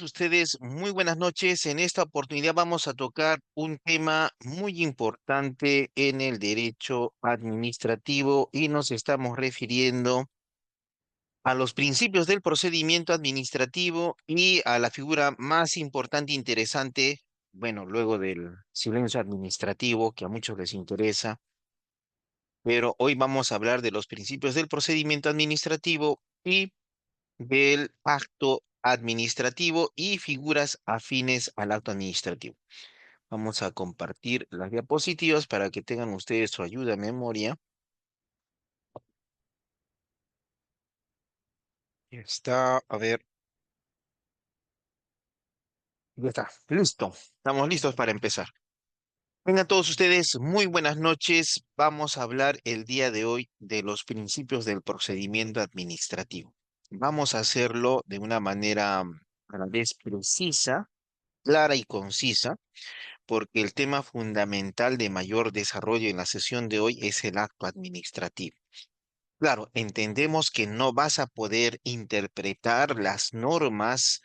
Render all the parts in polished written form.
Ustedes, muy buenas noches. En esta oportunidad vamos a tocar un tema muy importante en el derecho administrativo y nos estamos refiriendo a los principios del procedimiento administrativo y a la figura más importante e interesante, bueno, luego del silencio administrativo que a muchos les interesa, pero hoy vamos a hablar de los principios del procedimiento administrativo y del acto administrativo y figuras afines al acto administrativo. Vamos a compartir las diapositivas para que tengan ustedes su ayuda de memoria. Ya está, a ver, ya está, listo. Estamos listos para empezar. Vengan todos ustedes, muy buenas noches. Vamos a hablar el día de hoy de los principios del procedimiento administrativo. Vamos a hacerlo de una manera a la vez precisa, clara y concisa, porque el tema fundamental de mayor desarrollo en la sesión de hoy es el acto administrativo. Claro, entendemos que no vas a poder interpretar las normas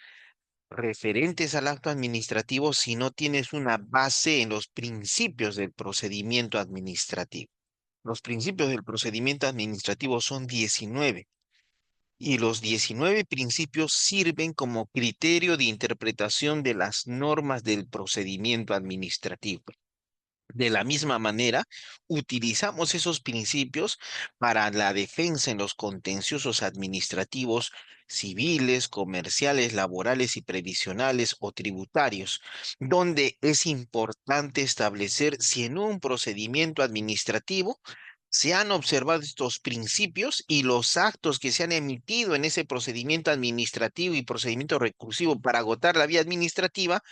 referentes al acto administrativo si no tienes una base en los principios del procedimiento administrativo. Los principios del procedimiento administrativo son 19 y los 19 principios sirven como criterio de interpretación de las normas del procedimiento administrativo. De la misma manera, utilizamos esos principios para la defensa en los contenciosos administrativos, civiles, comerciales, laborales y previsionales o tributarios, donde es importante establecer si en un procedimiento administrativo se han observado estos principios y los actos que se han emitido en ese procedimiento administrativo y procedimiento recursivo para agotar la vía administrativa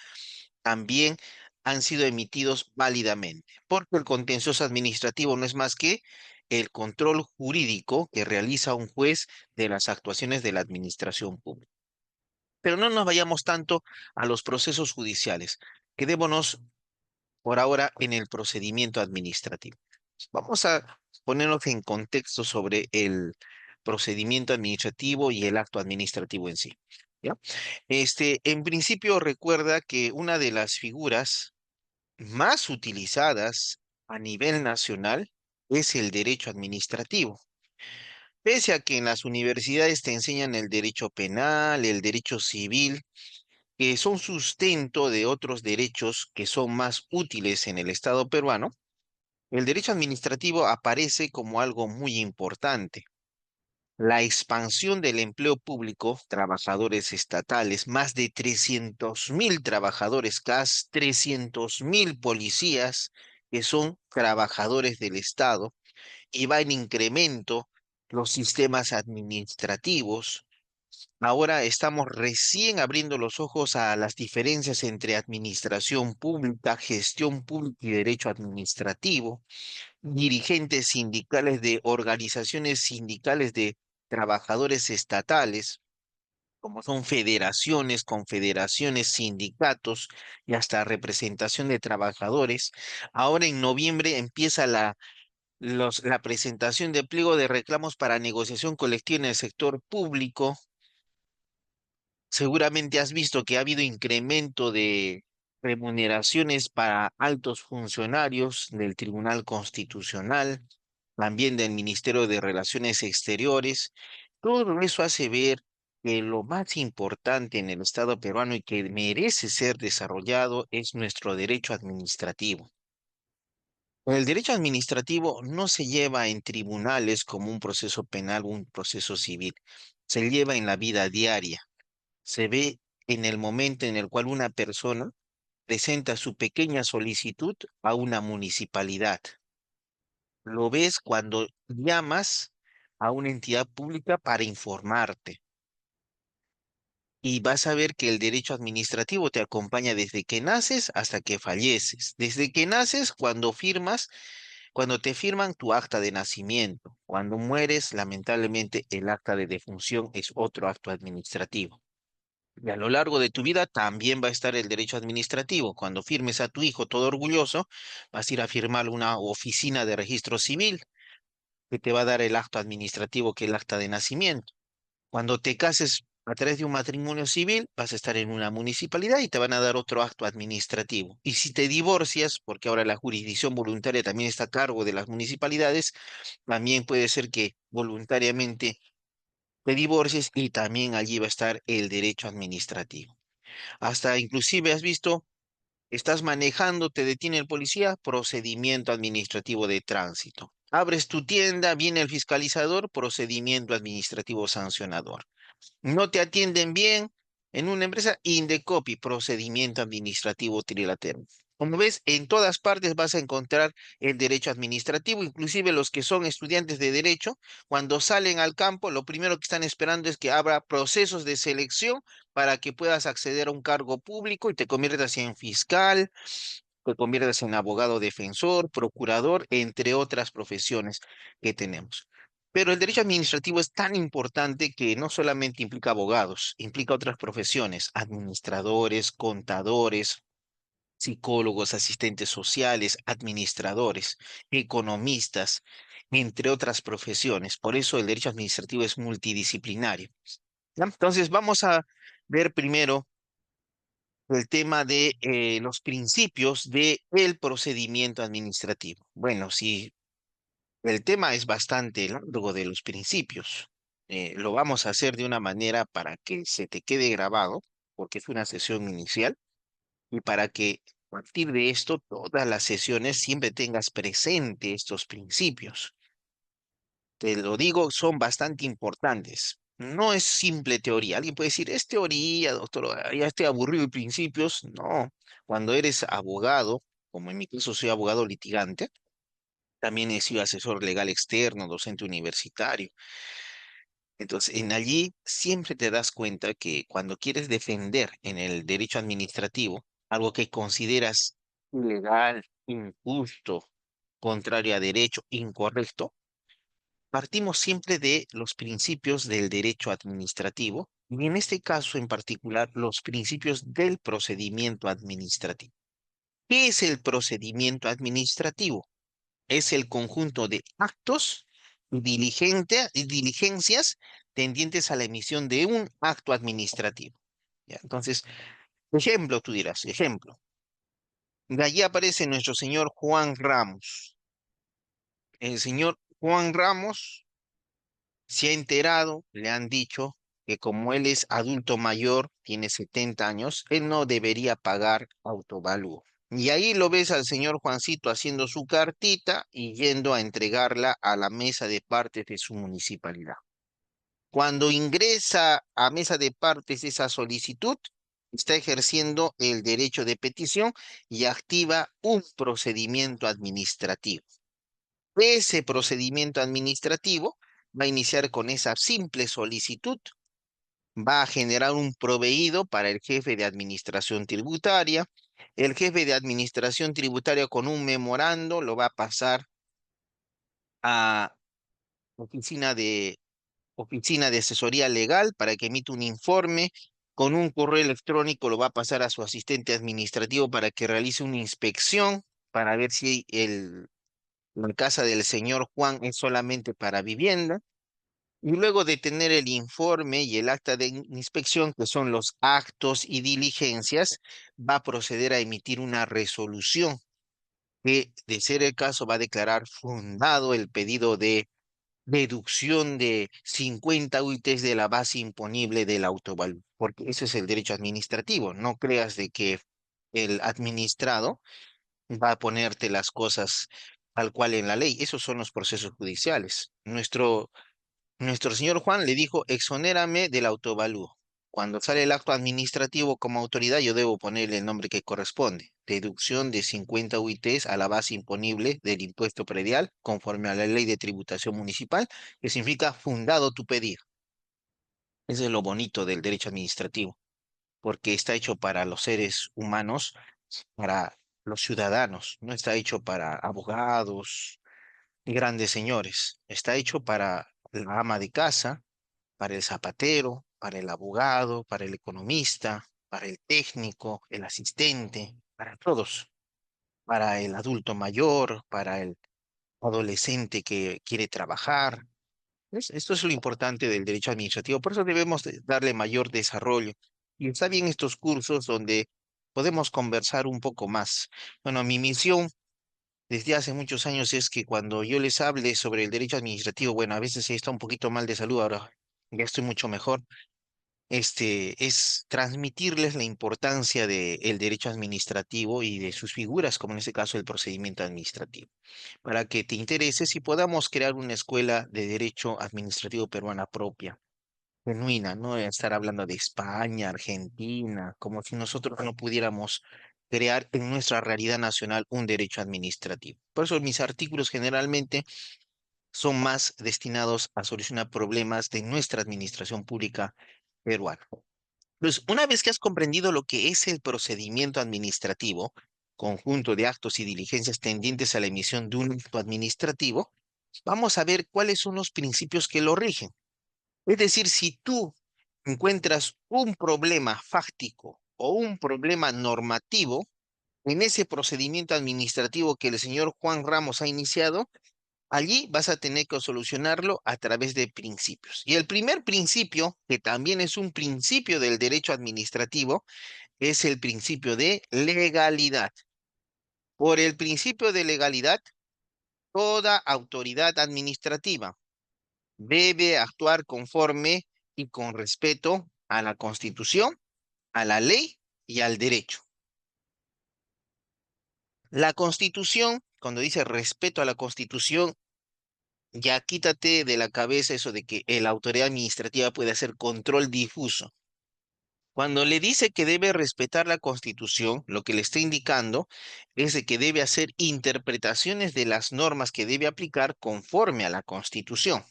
también han sido emitidos válidamente, porque el contencioso administrativo no es más que el control jurídico que realiza un juez de las actuaciones de la administración pública. Pero no nos vayamos tanto a los procesos judiciales. Quedémonos por ahora en el procedimiento administrativo. Vamos a ponernos en contexto sobre el procedimiento administrativo y el acto administrativo en sí. ¿Ya? En principio, recuerda que una de las figuras más utilizadas a nivel nacional es el derecho administrativo. Pese a que en las universidades te enseñan el derecho penal, el derecho civil, que son sustento de otros derechos que son más útiles en el Estado peruano, el derecho administrativo aparece como algo muy importante. La expansión del empleo público, trabajadores estatales, más de 300.000 trabajadores CAS, 300.000 policías que son trabajadores del Estado, y va en incremento los sistemas administrativos. Ahora estamos recién abriendo los ojos a las diferencias entre administración pública, gestión pública y derecho administrativo. Dirigentes sindicales de organizaciones sindicales de trabajadores estatales, como son federaciones, confederaciones, sindicatos y hasta representación de trabajadores. Ahora en noviembre empieza la presentación de pliego de reclamos para negociación colectiva en el sector público. Seguramente has visto que ha habido incremento de remuneraciones para altos funcionarios del Tribunal Constitucional, también del Ministerio de Relaciones Exteriores. Todo eso hace ver que lo más importante en el Estado peruano y que merece ser desarrollado es nuestro derecho administrativo. El derecho administrativo no se lleva en tribunales como un proceso penal o un proceso civil, se lleva en la vida diaria, se ve en el momento en el cual una persona presenta su pequeña solicitud a una municipalidad. Lo ves cuando llamas a una entidad pública para informarte. Y vas a ver que el derecho administrativo te acompaña desde que naces hasta que falleces. Desde que naces, cuando firmas, cuando te firman tu acta de nacimiento. Cuando mueres, lamentablemente, el acta de defunción es otro acto administrativo. Y a lo largo de tu vida también va a estar el derecho administrativo. Cuando firmes a tu hijo todo orgulloso, vas a ir a firmar una oficina de registro civil que te va a dar el acto administrativo, que es el acta de nacimiento. Cuando te cases A través de un matrimonio civil vas a estar en una municipalidad y te van a dar otro acto administrativo. Y si te divorcias, porque ahora la jurisdicción voluntaria también está a cargo de las municipalidades, también puede ser que voluntariamente te divorcies y también allí va a estar el derecho administrativo. Hasta inclusive has visto, estás manejando, te detiene el policía, procedimiento administrativo de tránsito. Abres tu tienda, viene el fiscalizador, procedimiento administrativo sancionador. No te atienden bien en una empresa, Indecopi, procedimiento administrativo trilatero. Como ves, en todas partes vas a encontrar el derecho administrativo, inclusive los que son estudiantes de derecho, cuando salen al campo, lo primero que están esperando es que abra procesos de selección para que puedas acceder a un cargo público y te conviertas en fiscal, te conviertas en abogado defensor, procurador, entre otras profesiones que tenemos. Pero el derecho administrativo es tan importante que no solamente implica abogados, implica otras profesiones, administradores, contadores, psicólogos, asistentes sociales, administradores, economistas, entre otras profesiones. Por eso el derecho administrativo es multidisciplinario. ¿Ya? Entonces vamos a ver primero el tema de los principios del procedimiento administrativo. Bueno, si el tema es bastante largo de los principios, lo vamos a hacer de una manera para que se te quede grabado, porque es una sesión inicial, y para que a partir de esto, todas las sesiones siempre tengas presente estos principios. Te lo digo, son bastante importantes. No es simple teoría. Alguien puede decir, es teoría, doctor, ya estoy aburrido de principios. No, cuando eres abogado, como en mi caso soy abogado litigante, también he sido asesor legal externo, docente universitario. Entonces, en allí siempre te das cuenta que cuando quieres defender en el derecho administrativo algo que consideras ilegal, injusto, contrario a derecho, incorrecto, partimos siempre de los principios del derecho administrativo y en este caso en particular los principios del procedimiento administrativo. ¿Qué es el procedimiento administrativo? Es el conjunto de actos y diligencias tendientes a la emisión de un acto administrativo. ¿Ya? Entonces, ejemplo, tú dirás, ejemplo. De allí aparece nuestro señor Juan Ramos. El señor Juan Ramos se ha enterado, le han dicho que como él es adulto mayor, tiene 70 años, él no debería pagar autovalúo. Y ahí lo ves al señor Juancito haciendo su cartita y yendo a entregarla a la mesa de partes de su municipalidad. Cuando ingresa a mesa de partes esa solicitud, está ejerciendo el derecho de petición y activa un procedimiento administrativo. Ese procedimiento administrativo va a iniciar con esa simple solicitud, va a generar un proveído para el jefe de administración tributaria. El jefe de administración tributaria con un memorando lo va a pasar a oficina de, oficina de asesoría legal para que emita un informe. Con un correo electrónico lo va a pasar a su asistente administrativo para que realice una inspección para ver si la casa del señor Juan es solamente para vivienda. Y luego de tener el informe y el acta de inspección, que son los actos y diligencias, va a proceder a emitir una resolución que, de ser el caso, va a declarar fundado el pedido de deducción de 50 UITs de la base imponible del autovalor, porque eso es el derecho administrativo. No creas de que el administrado va a ponerte las cosas tal cual en la ley. Esos son los procesos judiciales. Nuestro señor Juan le dijo, exonérame del autovalúo. Cuando sale el acto administrativo como autoridad, yo debo ponerle el nombre que corresponde. Deducción de 50 UITs a la base imponible del impuesto predial, conforme a la ley de tributación municipal, que significa fundado tu pedido. Eso es lo bonito del derecho administrativo, porque está hecho para los seres humanos, para los ciudadanos, no está hecho para abogados, grandes señores, está hecho para la ama de casa, para el zapatero, para el abogado, para el economista, para el técnico, el asistente, para todos, para el adulto mayor, para el adolescente que quiere trabajar. ¿Ves? Esto es lo importante del derecho administrativo, por eso debemos darle mayor desarrollo. Y está bien estos cursos donde podemos conversar un poco más. Bueno, mi misión desde hace muchos años es que cuando yo les hable sobre el derecho administrativo, bueno, a veces está un poquito mal de salud, ahora ya estoy mucho mejor, es transmitirles la importancia del derecho administrativo y de sus figuras, como en este caso el procedimiento administrativo, para que te intereses y podamos crear una escuela de derecho administrativo peruana propia, genuina, no estar hablando de España, Argentina, como si nosotros no pudiéramos crear en nuestra realidad nacional un derecho administrativo. Por eso mis artículos generalmente son más destinados a solucionar problemas de nuestra administración pública peruana. Pues una vez que has comprendido lo que es el procedimiento administrativo, conjunto de actos y diligencias tendientes a la emisión de un acto administrativo, vamos a ver cuáles son los principios que lo rigen. Es decir, si tú encuentras un problema fáctico o un problema normativo en ese procedimiento administrativo que el señor Juan Ramos ha iniciado, allí vas a tener que solucionarlo a través de principios. Y el primer principio, que también es un principio del derecho administrativo, es el principio de legalidad. Por el principio de legalidad, toda autoridad administrativa debe actuar conforme y con respeto a la Constitución, a la ley y al derecho. La Constitución, cuando dice respeto a la Constitución, ya quítate de la cabeza eso de que la autoridad administrativa puede hacer control difuso. Cuando le dice que debe respetar la Constitución, lo que le está indicando es de que debe hacer interpretaciones de las normas que debe aplicar conforme a la Constitución.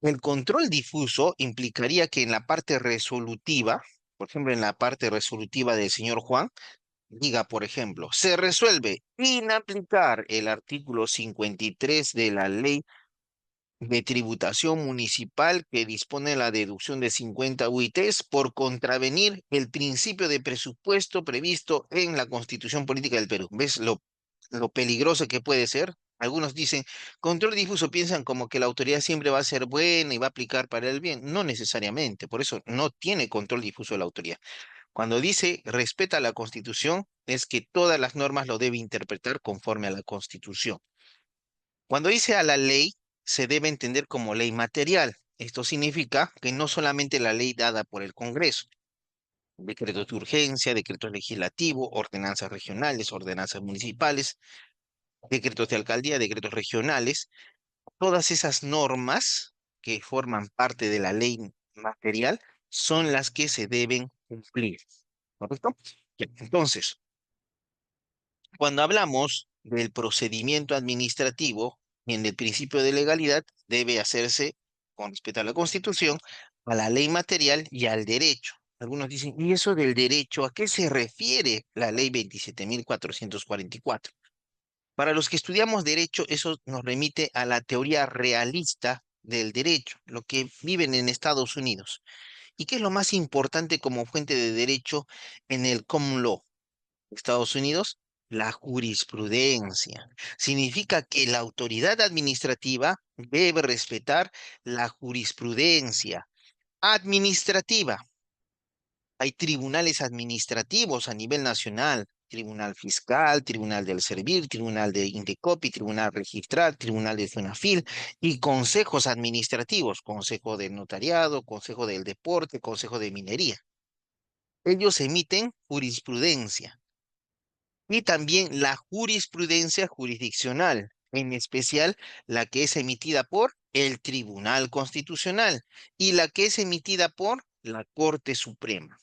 El control difuso implicaría que en la parte resolutiva, por ejemplo, en la parte resolutiva del señor Juan, diga, por ejemplo, se resuelve inaplicar el artículo 53 de la ley de tributación municipal que dispone la deducción de 50 UITs por contravenir el principio de presupuesto previsto en la Constitución Política del Perú. ¿Ves lo peligroso que puede ser? Algunos dicen, control difuso, piensan como que la autoridad siempre va a ser buena y va a aplicar para el bien. No necesariamente, por eso no tiene control difuso la autoridad. Cuando dice respeta la Constitución, es que todas las normas lo debe interpretar conforme a la Constitución. Cuando dice a la ley, se debe entender como ley material. Esto significa que no solamente la ley dada por el Congreso, decretos de urgencia, decretos legislativos, ordenanzas regionales, ordenanzas municipales, decretos de alcaldía, decretos regionales, todas esas normas que forman parte de la ley material son las que se deben cumplir. ¿Correcto? Ya, entonces, cuando hablamos del procedimiento administrativo, en el principio de legalidad debe hacerse con respeto a la Constitución, a la ley material y al derecho. Algunos dicen, ¿y eso del derecho? ¿A qué se refiere la ley 27.444? Para los que estudiamos derecho, eso nos remite a la teoría realista del derecho, lo que viven en Estados Unidos. ¿Y qué es lo más importante como fuente de derecho en el common law? Estados Unidos, la jurisprudencia. Significa que la autoridad administrativa debe respetar la jurisprudencia administrativa. Hay tribunales administrativos a nivel nacional, Tribunal Fiscal, Tribunal del Servir, Tribunal de Indecopi, Tribunal Registral, Tribunal de Funafil y consejos administrativos, Consejo del Notariado, Consejo del Deporte, Consejo de Minería. Ellos emiten jurisprudencia y también la jurisprudencia jurisdiccional, en especial la que es emitida por el Tribunal Constitucional y la que es emitida por la Corte Suprema.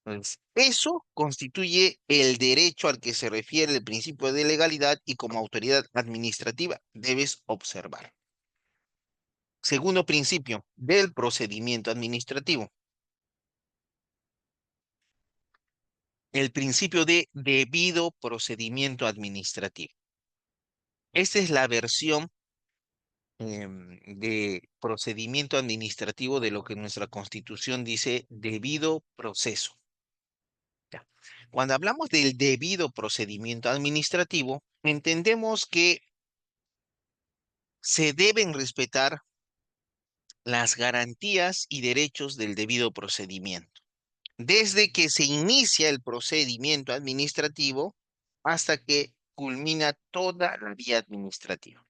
Entonces, eso constituye el derecho al que se refiere el principio de legalidad y como autoridad administrativa debes observar. Segundo principio del procedimiento administrativo, el principio de debido procedimiento administrativo. Esta es la versión de procedimiento administrativo de lo que nuestra Constitución dice debido proceso. Ya. Cuando hablamos del debido procedimiento administrativo, entendemos que se deben respetar las garantías y derechos del debido procedimiento, desde que se inicia el procedimiento administrativo hasta que culmina toda la vía administrativa.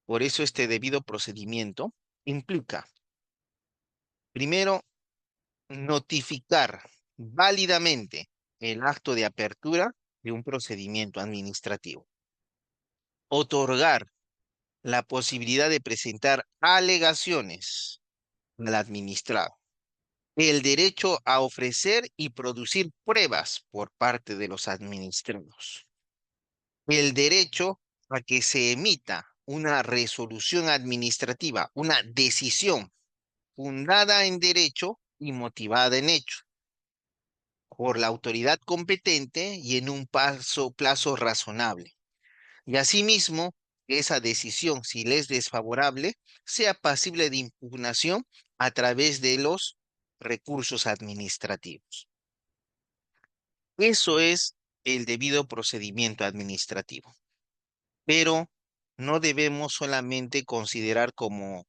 Por eso este debido procedimiento implica, primero, notificar válidamente el acto de apertura de un procedimiento administrativo, otorgar la posibilidad de presentar alegaciones al administrado, el derecho a ofrecer y producir pruebas por parte de los administrados, el derecho a que se emita una resolución administrativa, una decisión fundada en derecho y motivada en hecho por la autoridad competente y en un plazo razonable. Y asimismo, esa decisión, si le es desfavorable, sea pasible de impugnación a través de los recursos administrativos. Eso es el debido procedimiento administrativo. Pero no debemos solamente considerar como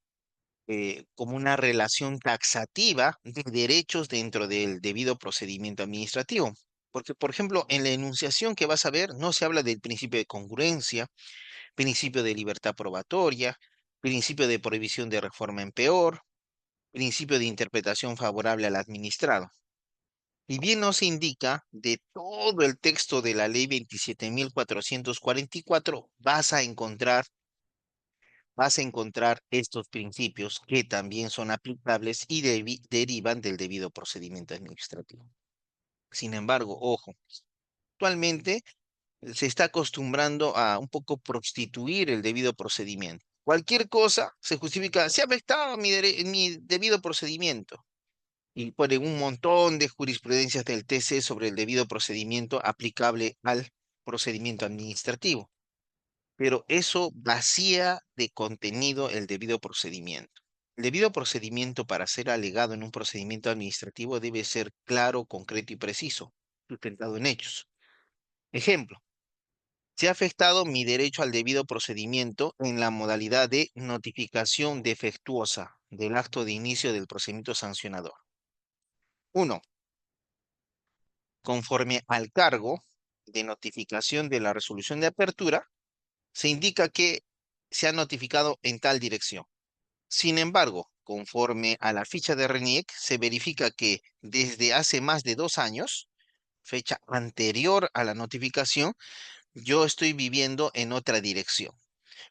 una relación taxativa de derechos dentro del debido procedimiento administrativo. Porque, por ejemplo, en la enunciación que vas a ver, no se habla del principio de congruencia, principio de libertad probatoria, principio de prohibición de reforma en peor, principio de interpretación favorable al administrado. Y bien nos indica de todo el texto de la ley 27.444, vas a encontrar estos principios que también son aplicables y derivan del debido procedimiento administrativo. Sin embargo, ojo, actualmente se está acostumbrando a un poco prostituir el debido procedimiento. Cualquier cosa se justifica, se ha afectado mi debido procedimiento. Y ponen un montón de jurisprudencias del TC sobre el debido procedimiento aplicable al procedimiento administrativo. Pero eso vacía de contenido el debido procedimiento. El debido procedimiento para ser alegado en un procedimiento administrativo debe ser claro, concreto y preciso, sustentado en hechos. Ejemplo, se ha afectado mi derecho al debido procedimiento en la modalidad de notificación defectuosa del acto de inicio del procedimiento sancionador. Uno, conforme al cargo de notificación de la resolución de apertura, se indica que se ha notificado en tal dirección. Sin embargo, conforme a la ficha de RENIEC, se verifica que desde hace más de 2 años, fecha anterior a la notificación, yo estoy viviendo en otra dirección.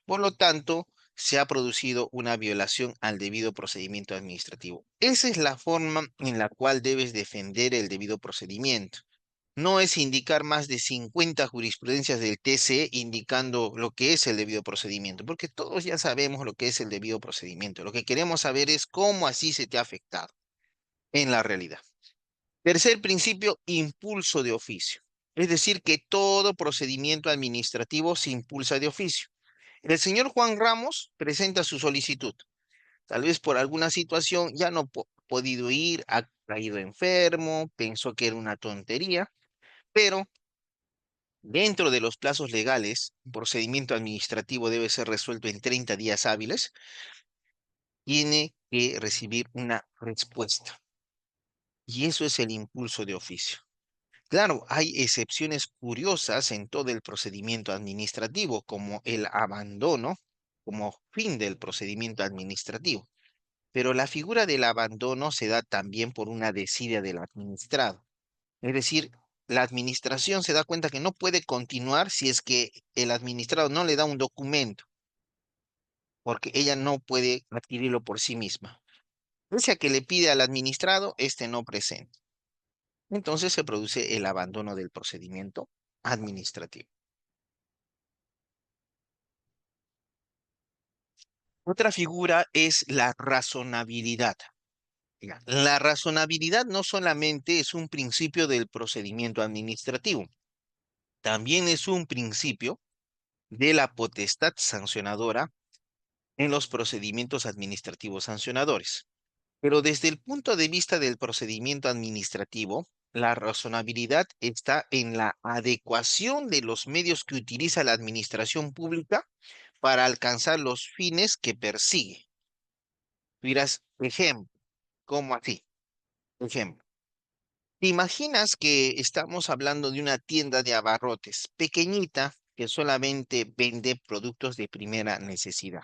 Por lo tanto, se ha producido una violación al debido procedimiento administrativo. Esa es la forma en la cual debes defender el debido procedimiento. No es indicar más de 50 jurisprudencias del TC indicando lo que es el debido procedimiento, porque todos ya sabemos lo que es el debido procedimiento. Lo que queremos saber es cómo así se te ha afectado en la realidad. Tercer principio, impulso de oficio. Es decir, que todo procedimiento administrativo se impulsa de oficio. El señor Juan Ramos presenta su solicitud. Tal vez por alguna situación ya no ha podido ir, ha caído enfermo, pensó que era una tontería, pero dentro de los plazos legales, un procedimiento administrativo debe ser resuelto en 30 días hábiles, tiene que recibir una respuesta. Y eso es el impulso de oficio. Claro, hay excepciones curiosas en todo el procedimiento administrativo, como el abandono como fin del procedimiento administrativo. Pero la figura del abandono se da también por una desidia del administrado. Es decir, la administración se da cuenta que no puede continuar si es que el administrado no le da un documento, porque ella no puede adquirirlo por sí misma. Pese a que le pide al administrado, este no presenta. Entonces se produce el abandono del procedimiento administrativo. Otra figura es la razonabilidad. Ya, la razonabilidad no solamente es un principio del procedimiento administrativo, también es un principio de la potestad sancionadora en los procedimientos administrativos sancionadores. Pero desde el punto de vista del procedimiento administrativo, la razonabilidad está en la adecuación de los medios que utiliza la administración pública para alcanzar los fines que persigue. Tú dirás, ejemplo, ¿cómo así? Ejemplo. ¿Te imaginas que estamos hablando de una tienda de abarrotes pequeñita que solamente vende productos de primera necesidad?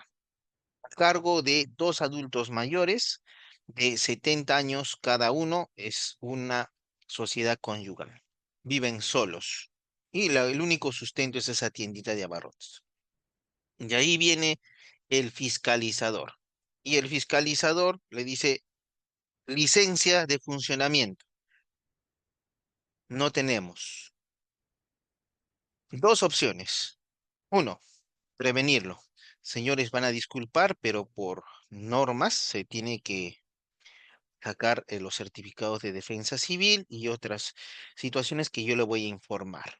A cargo de dos adultos mayores de 70 años cada uno, es una sociedad conyugal. Viven solos y el único sustento es esa tiendita de abarrotes. Y ahí viene el fiscalizador. Y el fiscalizador le dice, licencia de funcionamiento. No tenemos. Dos opciones. Uno, prevenirlo. Señores, van a disculpar, pero por normas se tiene que sacar los certificados de defensa civil y otras situaciones que yo le voy a informar.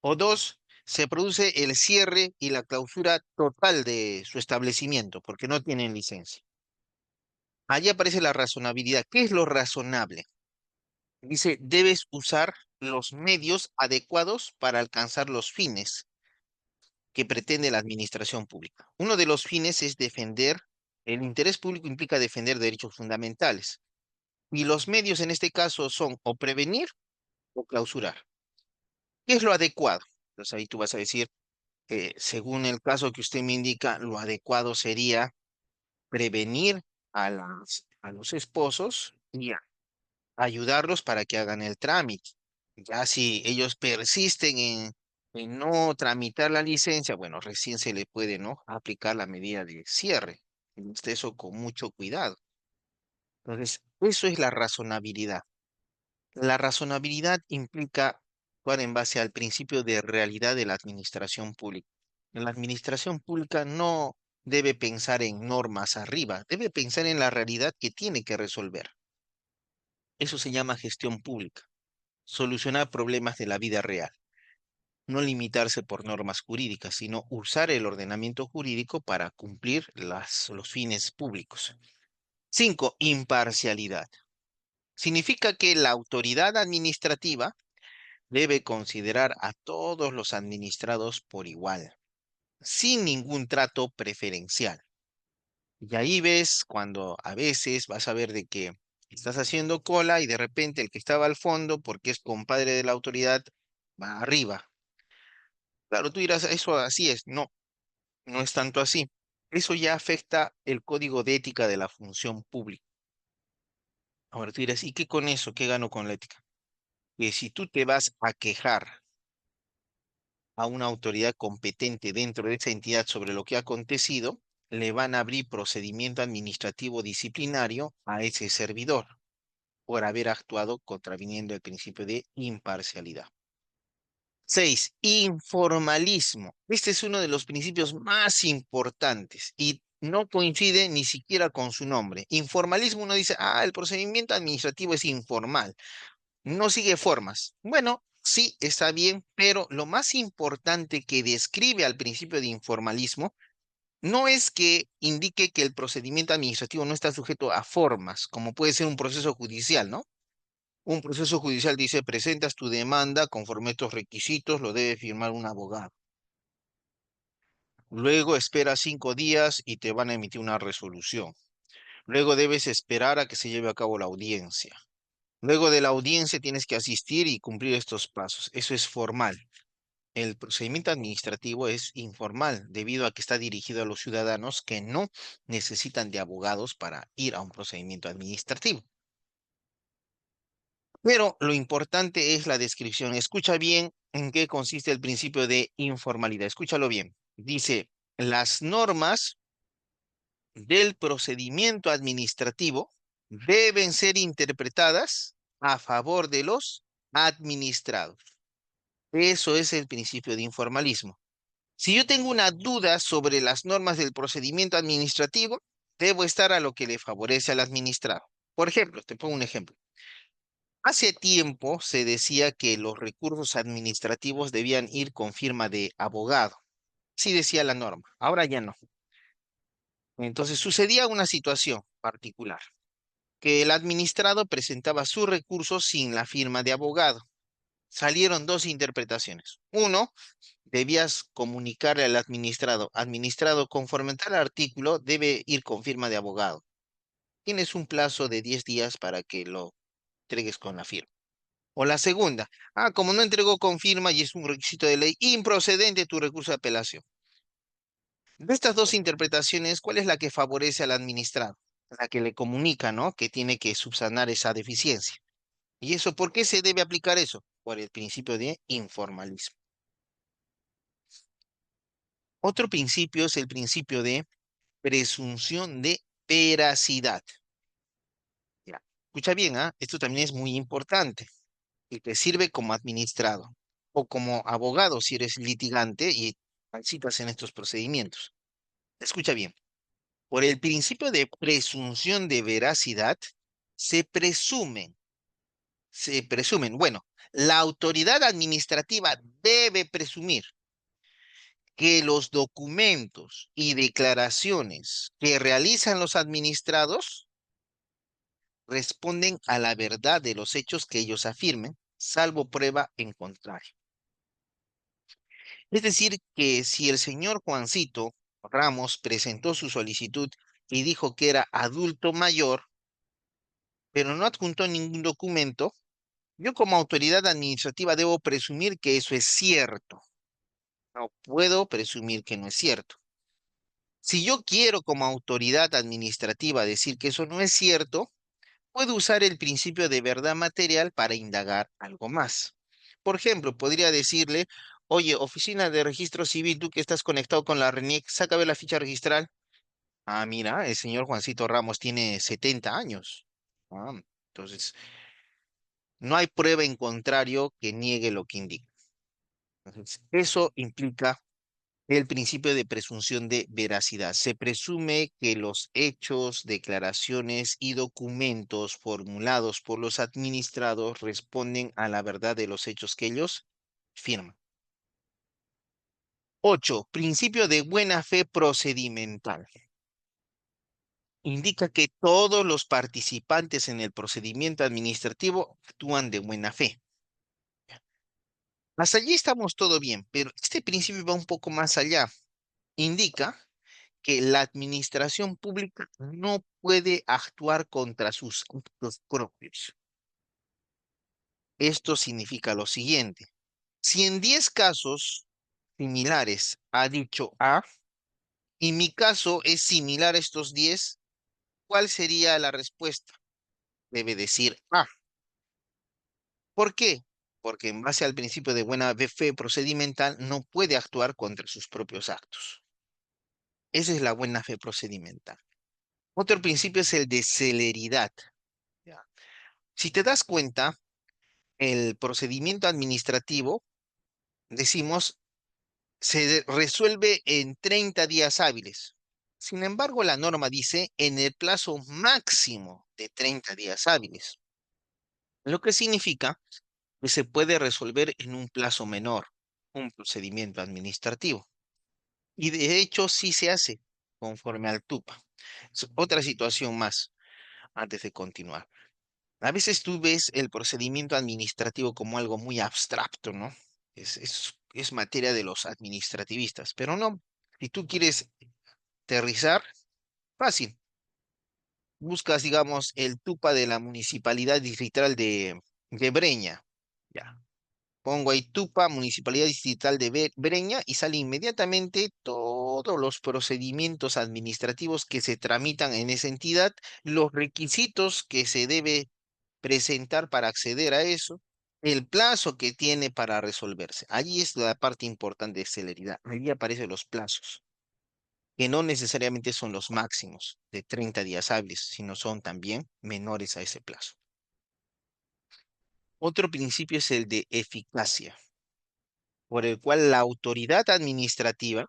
O dos, se produce el cierre y la clausura total de su establecimiento porque no tienen licencia. Allí aparece la razonabilidad. ¿Qué es lo razonable? Dice, debes usar los medios adecuados para alcanzar los fines que pretende la administración pública. Uno de los fines es defender, el interés público implica defender derechos fundamentales. Y los medios en este caso son o prevenir o clausurar. ¿Qué es lo adecuado? Entonces ahí tú vas a decir, según el caso que usted me indica, lo adecuado sería prevenir a los esposos y ayudarlos para que hagan el trámite. Ya si ellos persisten en no tramitar la licencia, bueno, recién se le puede, ¿no? Aplicar la medida de cierre. Eso con mucho cuidado. Entonces, eso es la razonabilidad. La razonabilidad implica actuar en base al principio de realidad de la administración pública. La administración pública no debe pensar en normas arriba, debe pensar en la realidad que tiene que resolver. Eso se llama gestión pública, solucionar problemas de la vida real, no limitarse por normas jurídicas, sino usar el ordenamiento jurídico para cumplir los fines públicos. 5, imparcialidad. Significa que la autoridad administrativa debe considerar a todos los administrados por igual, sin ningún trato preferencial. Y ahí ves cuando a veces vas a ver de que estás haciendo cola y de repente el que estaba al fondo, porque es compadre de la autoridad, va arriba. Claro, tú dirás, eso así es. No, no es tanto así. Eso ya afecta el código de ética de la función pública. Ahora tú dirás, ¿y qué con eso? ¿Qué gano con la ética? Que si tú te vas a quejar a una autoridad competente dentro de esa entidad sobre lo que ha acontecido, le van a abrir procedimiento administrativo disciplinario a ese servidor por haber actuado contraviniendo el principio de imparcialidad. 6, informalismo. Este es uno de los principios más importantes y no coincide ni siquiera con su nombre. Informalismo, uno dice, el procedimiento administrativo es informal, no sigue formas. Bueno, sí, está bien, pero lo más importante que describe al principio de informalismo no es que indique que el procedimiento administrativo no está sujeto a formas, como puede ser un proceso judicial, ¿no? Un proceso judicial dice, presentas tu demanda conforme a estos requisitos, lo debe firmar un abogado. Luego esperas 5 días y te van a emitir una resolución. Luego debes esperar a que se lleve a cabo la audiencia. Luego de la audiencia tienes que asistir y cumplir estos pasos. Eso es formal. El procedimiento administrativo es informal debido a que está dirigido a los ciudadanos que no necesitan de abogados para ir a un procedimiento administrativo. Pero lo importante es la descripción. Escucha bien en qué consiste el principio de informalidad. Escúchalo bien. Dice, las normas del procedimiento administrativo deben ser interpretadas a favor de los administrados. Eso es el principio de informalismo. Si yo tengo una duda sobre las normas del procedimiento administrativo, debo estar a lo que le favorece al administrado. Por ejemplo, te pongo un ejemplo. Hace tiempo se decía que los recursos administrativos debían ir con firma de abogado. Sí decía la norma. Ahora ya no. Entonces sucedía una situación particular, que el administrado presentaba sus recursos sin la firma de abogado. Salieron dos interpretaciones. Uno, debías comunicarle al administrado, administrado, conforme a tal artículo, debe ir con firma de abogado. tienes un plazo de 10 días para que lo entregues con la firma. O la segunda, como no entregó con firma y es un requisito de ley improcedente tu recurso de apelación. De estas dos interpretaciones, ¿cuál es la que favorece al administrado? La que le comunica, ¿no? Que tiene que subsanar esa deficiencia. ¿Y eso por qué se debe aplicar eso? Por el principio de informalismo. Otro principio es el principio de presunción de veracidad. Ya. Escucha bien, esto también es muy importante y te sirve como administrado o como abogado si eres litigante y participas en estos procedimientos. Escucha bien. Por el principio de presunción de veracidad, se presumen, bueno, la autoridad administrativa debe presumir que los documentos y declaraciones que realizan los administrados responden a la verdad de los hechos que ellos afirmen, salvo prueba en contrario. Es decir, que si el señor Juancito Ramos presentó su solicitud y dijo que era adulto mayor, pero no adjuntó ningún documento, yo como autoridad administrativa debo presumir que eso es cierto. No puedo presumir que no es cierto. Si yo quiero como autoridad administrativa decir que eso no es cierto, puedo usar el principio de verdad material para indagar algo más. Por ejemplo, podría decirle, oye, oficina de registro civil, tú que estás conectado con la RENIEC, saca a ver la ficha registral. Mira, el señor Juancito Ramos tiene 70 años. Ah, entonces, no hay prueba en contrario que niegue lo que indica. Entonces, eso implica el principio de presunción de veracidad. Se presume que los hechos, declaraciones y documentos formulados por los administrados responden a la verdad de los hechos que ellos firman. 8. Principio de buena fe procedimental. Indica que todos los participantes en el procedimiento administrativo actúan de buena fe. Hasta allí estamos todo bien, pero este principio va un poco más allá. Indica que la administración pública no puede actuar contra sus actos propios. Esto significa lo siguiente. Si en 10 casos similares ha dicho A y mi caso es similar a estos 10, ¿cuál sería la respuesta? Debe decir A. ¿Por qué? Porque en base al principio de buena fe procedimental no puede actuar contra sus propios actos. Esa es la buena fe procedimental. Otro principio es el de celeridad. ¿Ya? Si te das cuenta, el procedimiento administrativo, decimos, resuelve en 30 días hábiles. Sin embargo, la norma dice en el plazo máximo de 30 días hábiles, lo que significa que se puede resolver en un plazo menor, un procedimiento administrativo. Y de hecho, sí se hace conforme al TUPA. Otra situación más, antes de continuar. A veces tú ves el procedimiento administrativo como algo muy abstracto, ¿no? Es materia de los administrativistas, pero no. Si tú quieres aterrizar, fácil. Buscas, digamos, el TUPA de la Municipalidad Distrital de Breña. Ya. Pongo ahí TUPA, Municipalidad Distrital de Breña, y sale inmediatamente todos los procedimientos administrativos que se tramitan en esa entidad, los requisitos que se debe presentar para acceder a eso, el plazo que tiene para resolverse. Allí es la parte importante de celeridad. Allí aparecen los plazos, que no necesariamente son los máximos de 30 días hábiles, sino son también menores a ese plazo. Otro principio es el de eficacia, por el cual la autoridad administrativa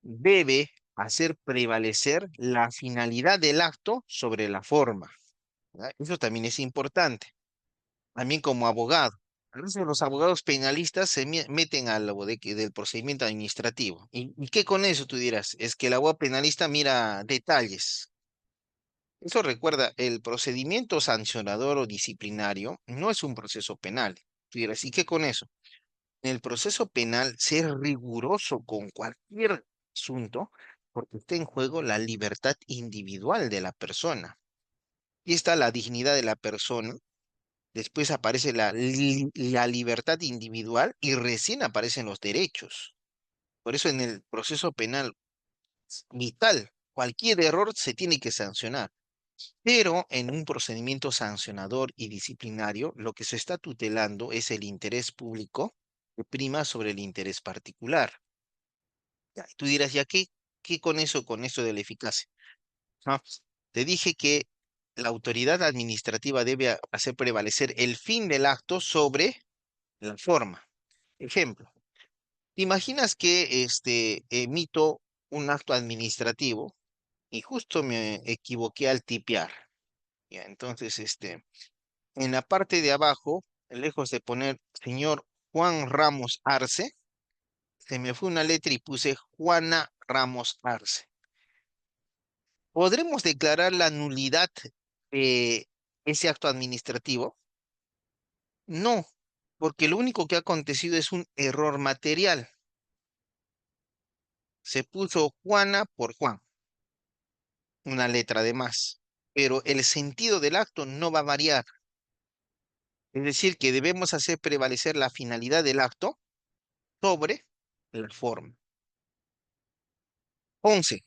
debe hacer prevalecer la finalidad del acto sobre la forma. ¿Ya? Eso también es importante. También como abogado. A veces los abogados penalistas se meten a lo del procedimiento administrativo. ¿Y qué con eso tú dirás? Es que el abogado penalista mira detalles. Eso recuerda, el procedimiento sancionador o disciplinario no es un proceso penal. Tú dirás, ¿y qué con eso? En el proceso penal, ser riguroso con cualquier asunto, porque está en juego la libertad individual de la persona. Y está la dignidad de la persona, después aparece la libertad individual y recién aparecen los derechos. Por eso en el proceso penal es vital, cualquier error se tiene que sancionar. Pero en un procedimiento sancionador y disciplinario, lo que se está tutelando es el interés público que prima sobre el interés particular. Ya, y tú dirás, ¿ya qué con eso de la eficacia? Ah, te dije que la autoridad administrativa debe hacer prevalecer el fin del acto sobre la forma. Ejemplo, ¿te imaginas que emito un acto administrativo y justo me equivoqué al tipear? Ya, entonces, en la parte de abajo, lejos de poner señor Juan Ramos Arce, se me fue una letra y puse Juana Ramos Arce. ¿Podremos declarar la nulidad de ese acto administrativo? No, porque lo único que ha acontecido es un error material. Se puso Juana por Juan, una letra de más, pero el sentido del acto no va a variar. Es decir, que debemos hacer prevalecer la finalidad del acto sobre la forma. 11.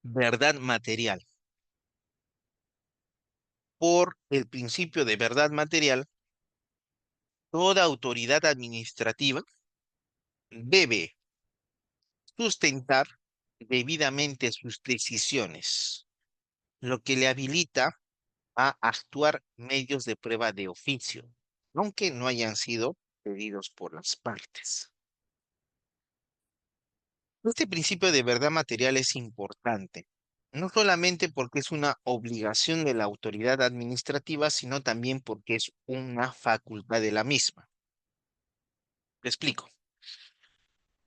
Verdad material. Por el principio de verdad material, toda autoridad administrativa debe sustentar debidamente sus decisiones, lo que le habilita a actuar medios de prueba de oficio, aunque no hayan sido pedidos por las partes. Este principio de verdad material es importante, no solamente porque es una obligación de la autoridad administrativa, sino también porque es una facultad de la misma. Te explico.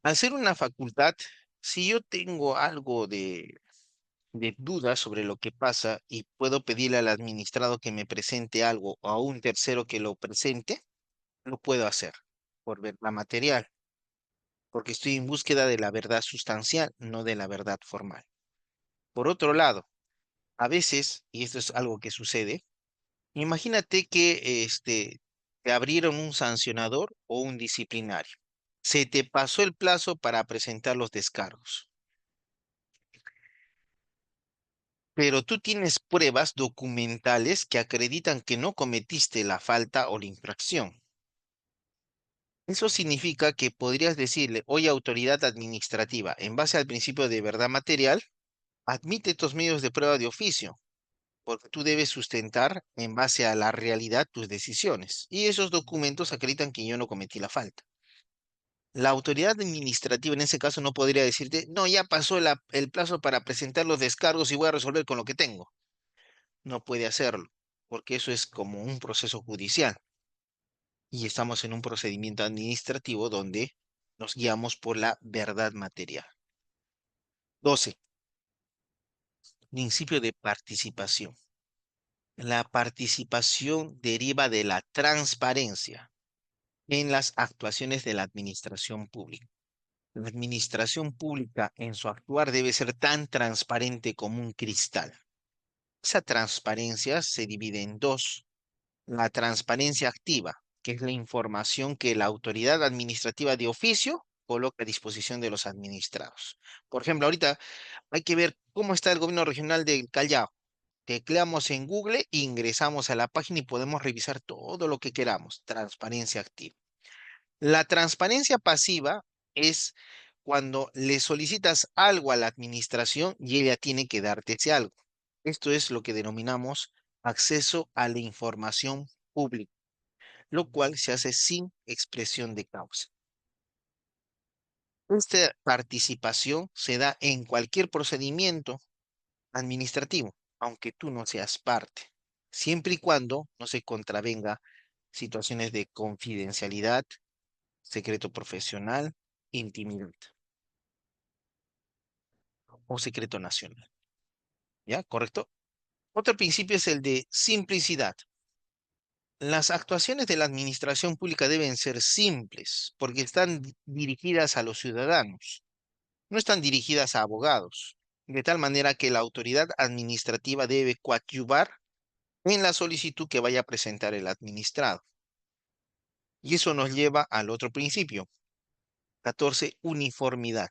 Al ser una facultad, si yo tengo algo de duda sobre lo que pasa y puedo pedirle al administrado que me presente algo o a un tercero que lo presente, lo puedo hacer por verdad material, porque estoy en búsqueda de la verdad sustancial, no de la verdad formal. Por otro lado, a veces, y esto es algo que sucede, imagínate que te abrieron un sancionador o un disciplinario. Se te pasó el plazo para presentar los descargos, pero tú tienes pruebas documentales que acreditan que no cometiste la falta o la infracción. Eso significa que podrías decirle, oye, autoridad administrativa, en base al principio de verdad material, admite estos medios de prueba de oficio, porque tú debes sustentar en base a la realidad tus decisiones. Y esos documentos acreditan que yo no cometí la falta. La autoridad administrativa en ese caso no podría decirte, no, ya pasó el plazo para presentar los descargos y voy a resolver con lo que tengo. No puede hacerlo, porque eso es como un proceso judicial. Y estamos en un procedimiento administrativo donde nos guiamos por la verdad material. 12. Principio de participación. La participación deriva de la transparencia en las actuaciones de la administración pública. La administración pública en su actuar debe ser tan transparente como un cristal. Esa transparencia se divide en dos. La transparencia activa, que es la información que la autoridad administrativa de oficio coloca a disposición de los administrados. Por ejemplo, ahorita hay que ver cómo está el gobierno regional del Callao. Tecleamos en Google, ingresamos a la página y podemos revisar todo lo que queramos. Transparencia activa. La transparencia pasiva es cuando le solicitas algo a la administración y ella tiene que darte ese algo. Esto es lo que denominamos acceso a la información pública, lo cual se hace sin expresión de causa. Esta participación se da en cualquier procedimiento administrativo, aunque tú no seas parte, siempre y cuando no se contravenga situaciones de confidencialidad, secreto profesional, intimidad o secreto nacional. ¿Ya? ¿Correcto? Otro principio es el de simplicidad. Las actuaciones de la administración pública deben ser simples porque están dirigidas a los ciudadanos. No están dirigidas a abogados, de tal manera que la autoridad administrativa debe coadyuvar en la solicitud que vaya a presentar el administrado. Y eso nos lleva al otro principio, 14, uniformidad.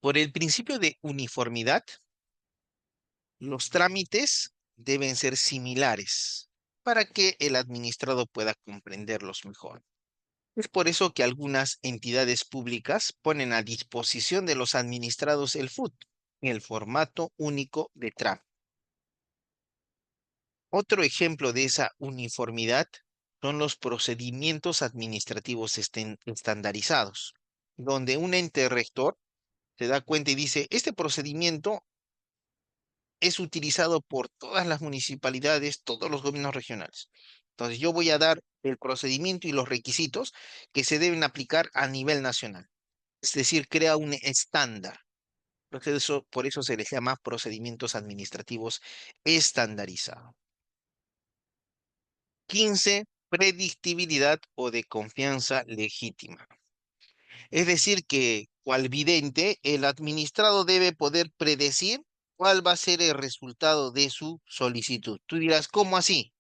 Por el principio de uniformidad, los trámites deben ser similares para que el administrado pueda comprenderlos mejor. Es por eso que algunas entidades públicas ponen a disposición de los administrados el FUT, el formato único de trámite. Otro ejemplo de esa uniformidad son los procedimientos administrativos estandarizados, donde un ente rector se da cuenta y dice, este procedimiento es utilizado por todas las municipalidades, todos los gobiernos regionales. Entonces yo voy a dar el procedimiento y los requisitos que se deben aplicar a nivel nacional. Es decir, crea un estándar. Por eso se les llama procedimientos administrativos estandarizados. 15, predictibilidad o de confianza legítima. Es decir, que, cual vidente, el administrado debe poder predecir cuál va a ser el resultado de su solicitud. Tú dirás, ¿cómo así?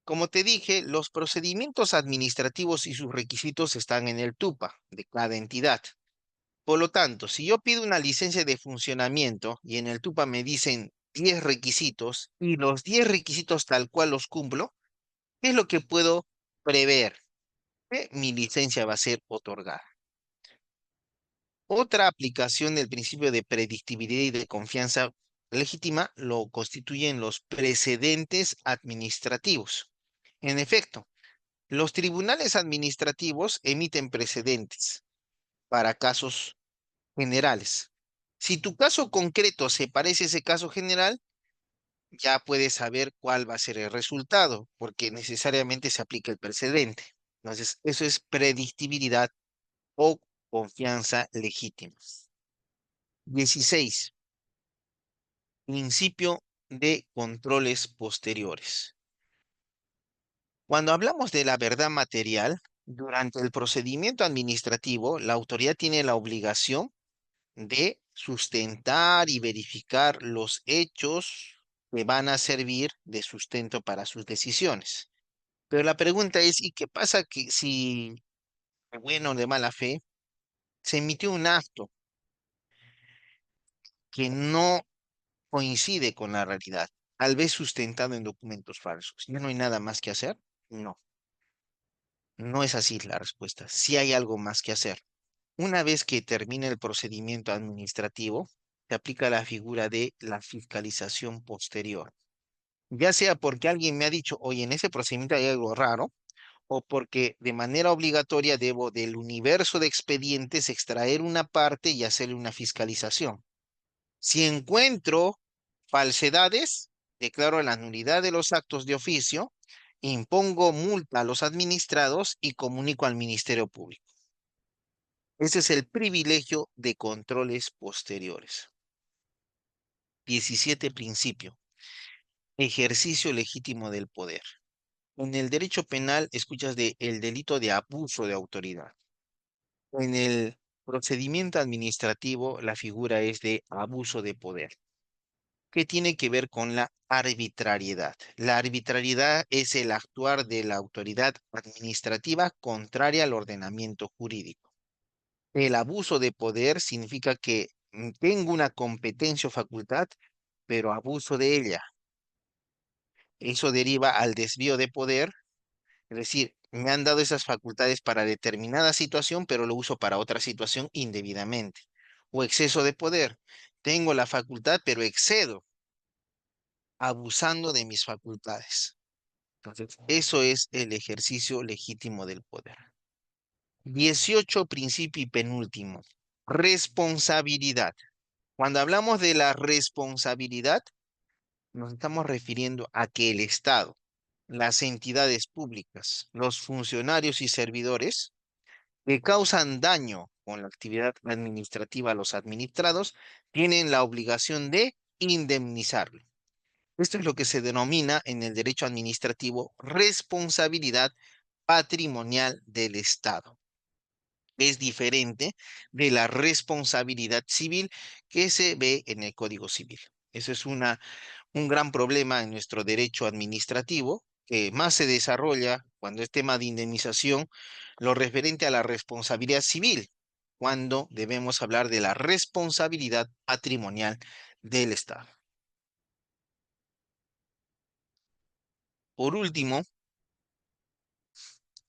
Como te dije, los procedimientos administrativos y sus requisitos están en el TUPA de cada entidad. Por lo tanto, si yo pido una licencia de funcionamiento y en el TUPA me dicen 10 requisitos y los 10 requisitos tal cual los cumplo, ¿qué es lo que puedo prever? Que mi licencia va a ser otorgada. Otra aplicación del principio de predictibilidad y de confianza legítima lo constituyen los precedentes administrativos. En efecto, los tribunales administrativos emiten precedentes para casos generales. Si tu caso concreto se parece a ese caso general, ya puedes saber cuál va a ser el resultado, porque necesariamente se aplica el precedente. Entonces, eso es predictibilidad o confianza legítima. 16. Principio de controles posteriores. Cuando hablamos de la verdad material, durante el procedimiento administrativo, la autoridad tiene la obligación de sustentar y verificar los hechos que van a servir de sustento para sus decisiones. Pero la pregunta es, ¿y qué pasa que si, de buena o de mala fe, se emitió un acto que no coincide con la realidad, tal vez sustentado en documentos falsos? ¿Ya no hay nada más que hacer? No, no es así la respuesta. Sí hay algo más que hacer. Una vez que termine el procedimiento administrativo, se aplica la figura de la fiscalización posterior. Ya sea porque alguien me ha dicho, oye, en ese procedimiento hay algo raro, o porque de manera obligatoria debo del universo de expedientes extraer una parte y hacerle una fiscalización. Si encuentro falsedades, declaro la nulidad de los actos de oficio, impongo multa a los administrados y comunico al Ministerio Público. Ese es el privilegio de controles posteriores. 17, principio. Ejercicio legítimo del poder. En el derecho penal escuchas de el delito de abuso de autoridad. En el procedimiento administrativo la figura es de abuso de poder, que tiene que ver con la arbitrariedad. La arbitrariedad es el actuar de la autoridad administrativa contraria al ordenamiento jurídico. El abuso de poder significa que tengo una competencia o facultad, pero abuso de ella. Eso deriva al desvío de poder, es decir, me han dado esas facultades para determinada situación, pero lo uso para otra situación indebidamente. O exceso de poder. Tengo la facultad, pero excedo, abusando de mis facultades. Entonces, eso es el ejercicio legítimo del poder. 18, principio y penúltimo. Responsabilidad. Cuando hablamos de la responsabilidad, nos estamos refiriendo a que el Estado, las entidades públicas, los funcionarios y servidores que causan daño con la actividad administrativa a los administrados, tienen la obligación de indemnizarlo. Esto es lo que se denomina en el derecho administrativo responsabilidad patrimonial del Estado. es diferente de la responsabilidad civil que se ve en el Código Civil. Eso es un gran problema en nuestro derecho administrativo, que más se desarrolla cuando es tema de indemnización, lo referente a la responsabilidad civil, cuando debemos hablar de la responsabilidad patrimonial del Estado. Por último,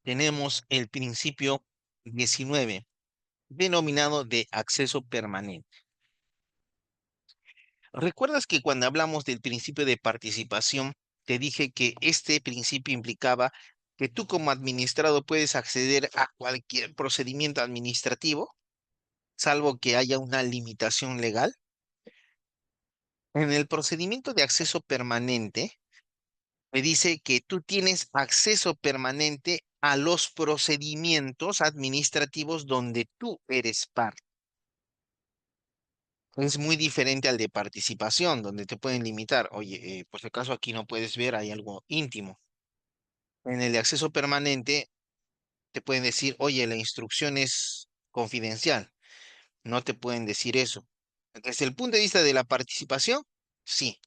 tenemos el principio 19, denominado de acceso permanente. ¿Recuerdas que cuando hablamos del principio de participación, te dije que este principio implicaba que tú como administrado puedes acceder a cualquier procedimiento administrativo, salvo que haya una limitación legal? En el procedimiento de acceso permanente, me dice que tú tienes acceso permanente a los procedimientos administrativos donde tú eres parte. Es muy diferente al de participación, donde te pueden limitar. Oye, por si acaso aquí no puedes ver, hay algo íntimo. En el de acceso permanente te pueden decir, oye, la instrucción es confidencial. No te pueden decir eso. Desde el punto de vista de la participación, sí,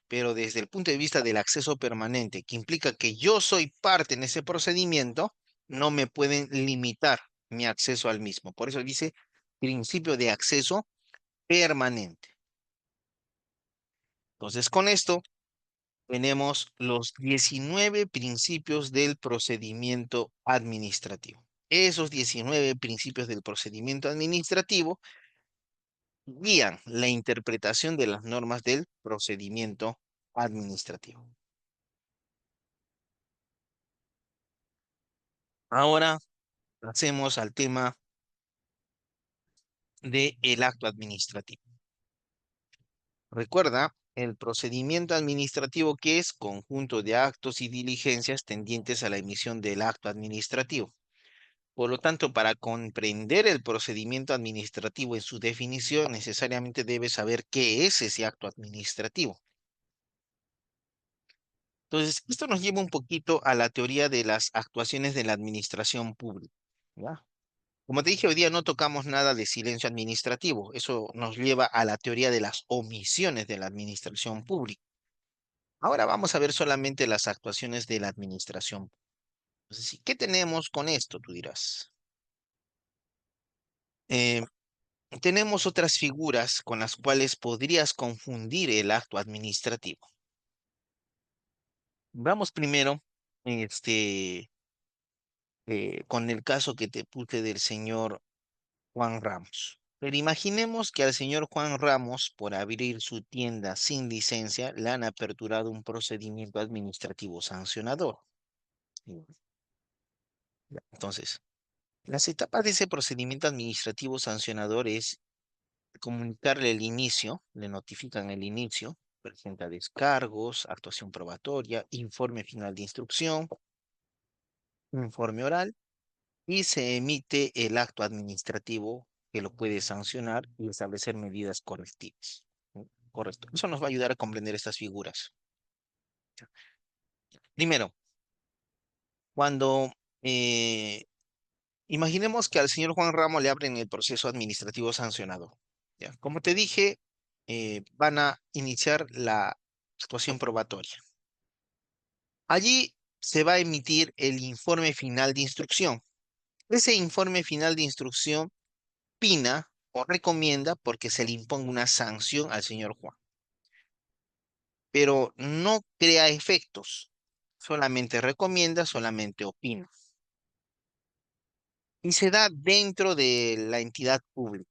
pero desde el punto de vista del acceso permanente, que implica que yo soy parte en ese procedimiento, no me pueden limitar mi acceso al mismo. Por eso dice principio de acceso permanente. Entonces, con esto tenemos los 19 principios del procedimiento administrativo. Esos 19 principios del procedimiento administrativo guían la interpretación de las normas del procedimiento administrativo. Ahora pasemos al tema del acto administrativo. Recuerda, el procedimiento administrativo que es conjunto de actos y diligencias tendientes a la emisión del acto administrativo. Por lo tanto, para comprender el procedimiento administrativo en su definición, necesariamente debes saber qué es ese acto administrativo. Entonces, esto nos lleva un poquito a la teoría de las actuaciones de la administración pública, ¿ya? Como te dije, hoy día no tocamos nada de silencio administrativo. Eso nos lleva a la teoría de las omisiones de la administración pública. Ahora vamos a ver solamente las actuaciones de la administración. Entonces, ¿qué tenemos con esto? Tú dirás. Eh, Tenemos otras figuras con las cuales podrías confundir el acto administrativo. Vamos primero, con el caso que te puse del señor Juan Ramos. Pero imaginemos que al señor Juan Ramos, por abrir su tienda sin licencia, le han aperturado un procedimiento administrativo sancionador. Y, Entonces, las etapas de ese procedimiento administrativo sancionador es comunicarle el inicio, le notifican el inicio, presenta descargos, actuación probatoria, informe final de instrucción, informe oral y se emite el acto administrativo que lo puede sancionar y establecer medidas correctivas. Correcto. Eso nos va a ayudar a comprender estas figuras. Primero, cuando imaginemos que al señor Juan Ramos le abren el proceso administrativo sancionado. ¿Ya? Como te dije, van a iniciar la actuación probatoria. Allí se va a emitir el informe final de instrucción. Ese informe final de instrucción opina o recomienda porque se le imponga una sanción al señor Juan, pero no crea efectos, solamente recomienda, solamente opina. Y se da dentro de la entidad pública.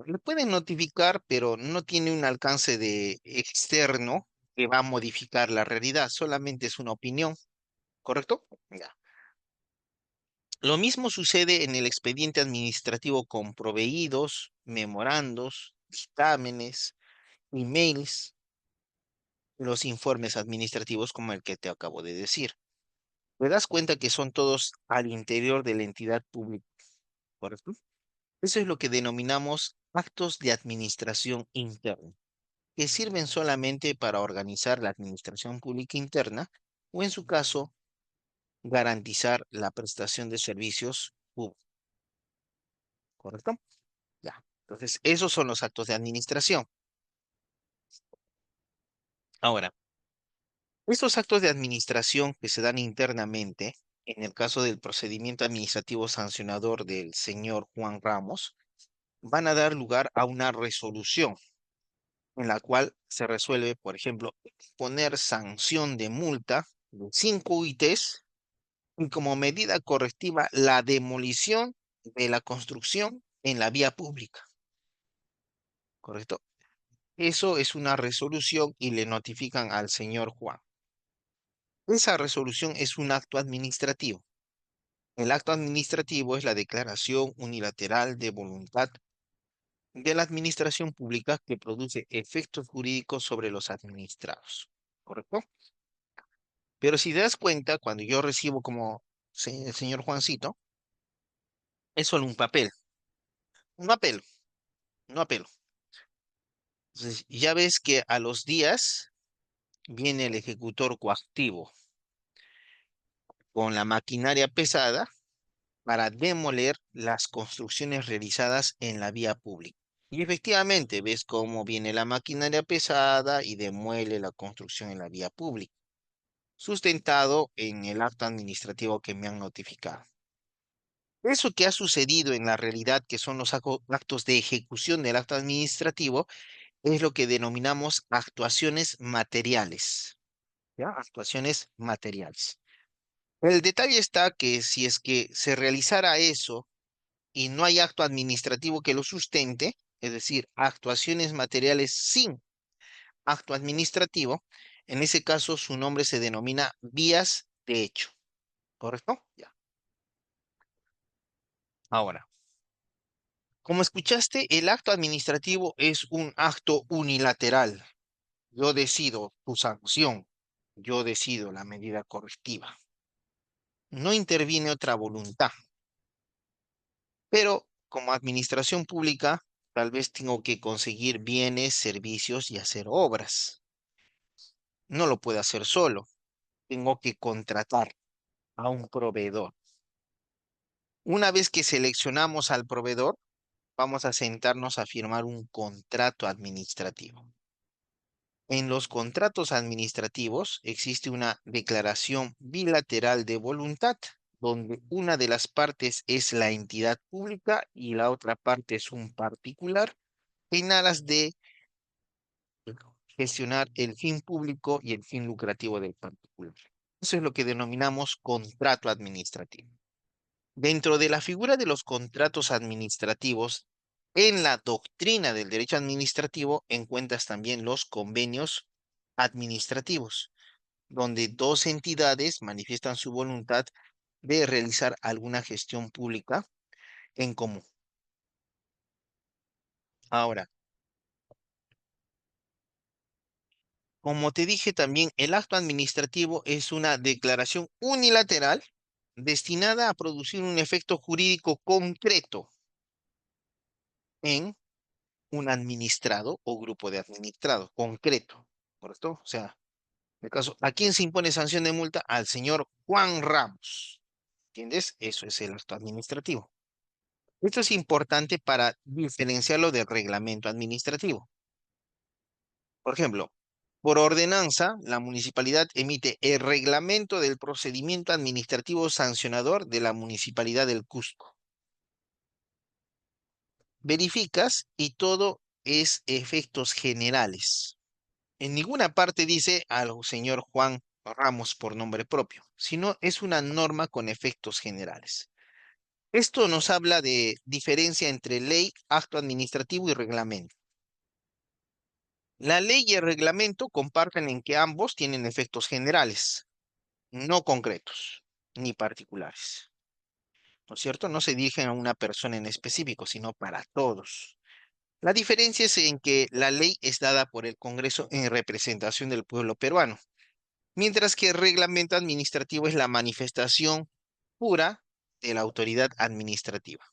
Le pueden notificar, pero no tiene un alcance de externo que va a modificar la realidad, solamente es una opinión, ¿correcto? Ya. Lo mismo sucede en el expediente administrativo con proveídos, memorandos, dictámenes, emails, los informes administrativos como el que te acabo de decir. Te das cuenta que son todos al interior de la entidad pública, ¿correcto? Eso es lo que denominamos actos de administración interna, que sirven solamente para organizar la administración pública interna o, en su caso, garantizar la prestación de servicios públicos. ¿correcto? Ya. Entonces, esos son los actos de administración. Ahora, estos actos de administración que se dan internamente, en el caso del procedimiento administrativo sancionador del señor Juan Ramos, van a dar lugar a una resolución en la cual se resuelve, por ejemplo, poner sanción de multa de 5 UITs y como medida correctiva la demolición de la construcción en la vía pública, ¿correcto? Eso es una resolución y le notifican al señor Juan. Esa resolución es un acto administrativo. El acto administrativo es la declaración unilateral de voluntad de la administración pública que produce efectos jurídicos sobre los administrados. ¿Correcto? Pero si te das cuenta, cuando yo recibo como el señor Juancito, es solo un papel. No apelo, no apelo. Entonces, ya ves que a los días viene el ejecutor coactivo con la maquinaria pesada para demoler las construcciones realizadas en la vía pública. Y efectivamente, ves cómo viene la maquinaria pesada y demuele la construcción en la vía pública, sustentado en el acto administrativo que me han notificado. Eso que ha sucedido en la realidad, que son los actos de ejecución del acto administrativo, es lo que denominamos actuaciones materiales. ¿Ya? Actuaciones materiales. El detalle está que si es que se realizara eso y no hay acto administrativo que lo sustente, es decir, actuaciones materiales sin acto administrativo, en ese caso su nombre se denomina vías de hecho, ¿correcto? Ya. Ahora, como escuchaste, el acto administrativo es un acto unilateral. Yo decido tu sanción, yo decido la medida correctiva. No interviene otra voluntad, pero como administración pública, tal vez tengo que conseguir bienes, servicios y hacer obras. No lo puedo hacer solo, tengo que contratar a un proveedor. Una vez que seleccionamos al proveedor, vamos a sentarnos a firmar un contrato administrativo. En los contratos administrativos existe una declaración bilateral de voluntad, donde una de las partes es la entidad pública y la otra parte es un particular, en aras de gestionar el fin público y el fin lucrativo del particular. Eso es lo que denominamos contrato administrativo. Dentro de la figura de los contratos administrativos, en la doctrina del derecho administrativo encuentras también los convenios administrativos, donde dos entidades manifiestan su voluntad de realizar alguna gestión pública en común. Ahora, como te dije también, el acto administrativo es una declaración unilateral destinada a producir un efecto jurídico concreto en un administrado o grupo de administrados, concreto, ¿correcto? O sea, en el caso, ¿a quién se impone sanción de multa? Al señor Juan Ramos, ¿entiendes? Eso es el acto administrativo. Esto es importante para diferenciarlo del reglamento administrativo. Por ejemplo, por ordenanza, la municipalidad emite el reglamento del procedimiento administrativo sancionador de la municipalidad del Cusco. Verificas y todo es efectos generales. En ninguna parte dice al señor Juan Ramos por nombre propio, sino es una norma con efectos generales. Esto nos habla de diferencia entre ley, acto administrativo y reglamento. La ley y el reglamento comparten en que ambos tienen efectos generales, no concretos ni particulares. ¿No es cierto? No se dirigen a una persona en específico, sino para todos. La diferencia es en que la ley es dada por el Congreso en representación del pueblo peruano, mientras que el reglamento administrativo es la manifestación pura de la autoridad administrativa.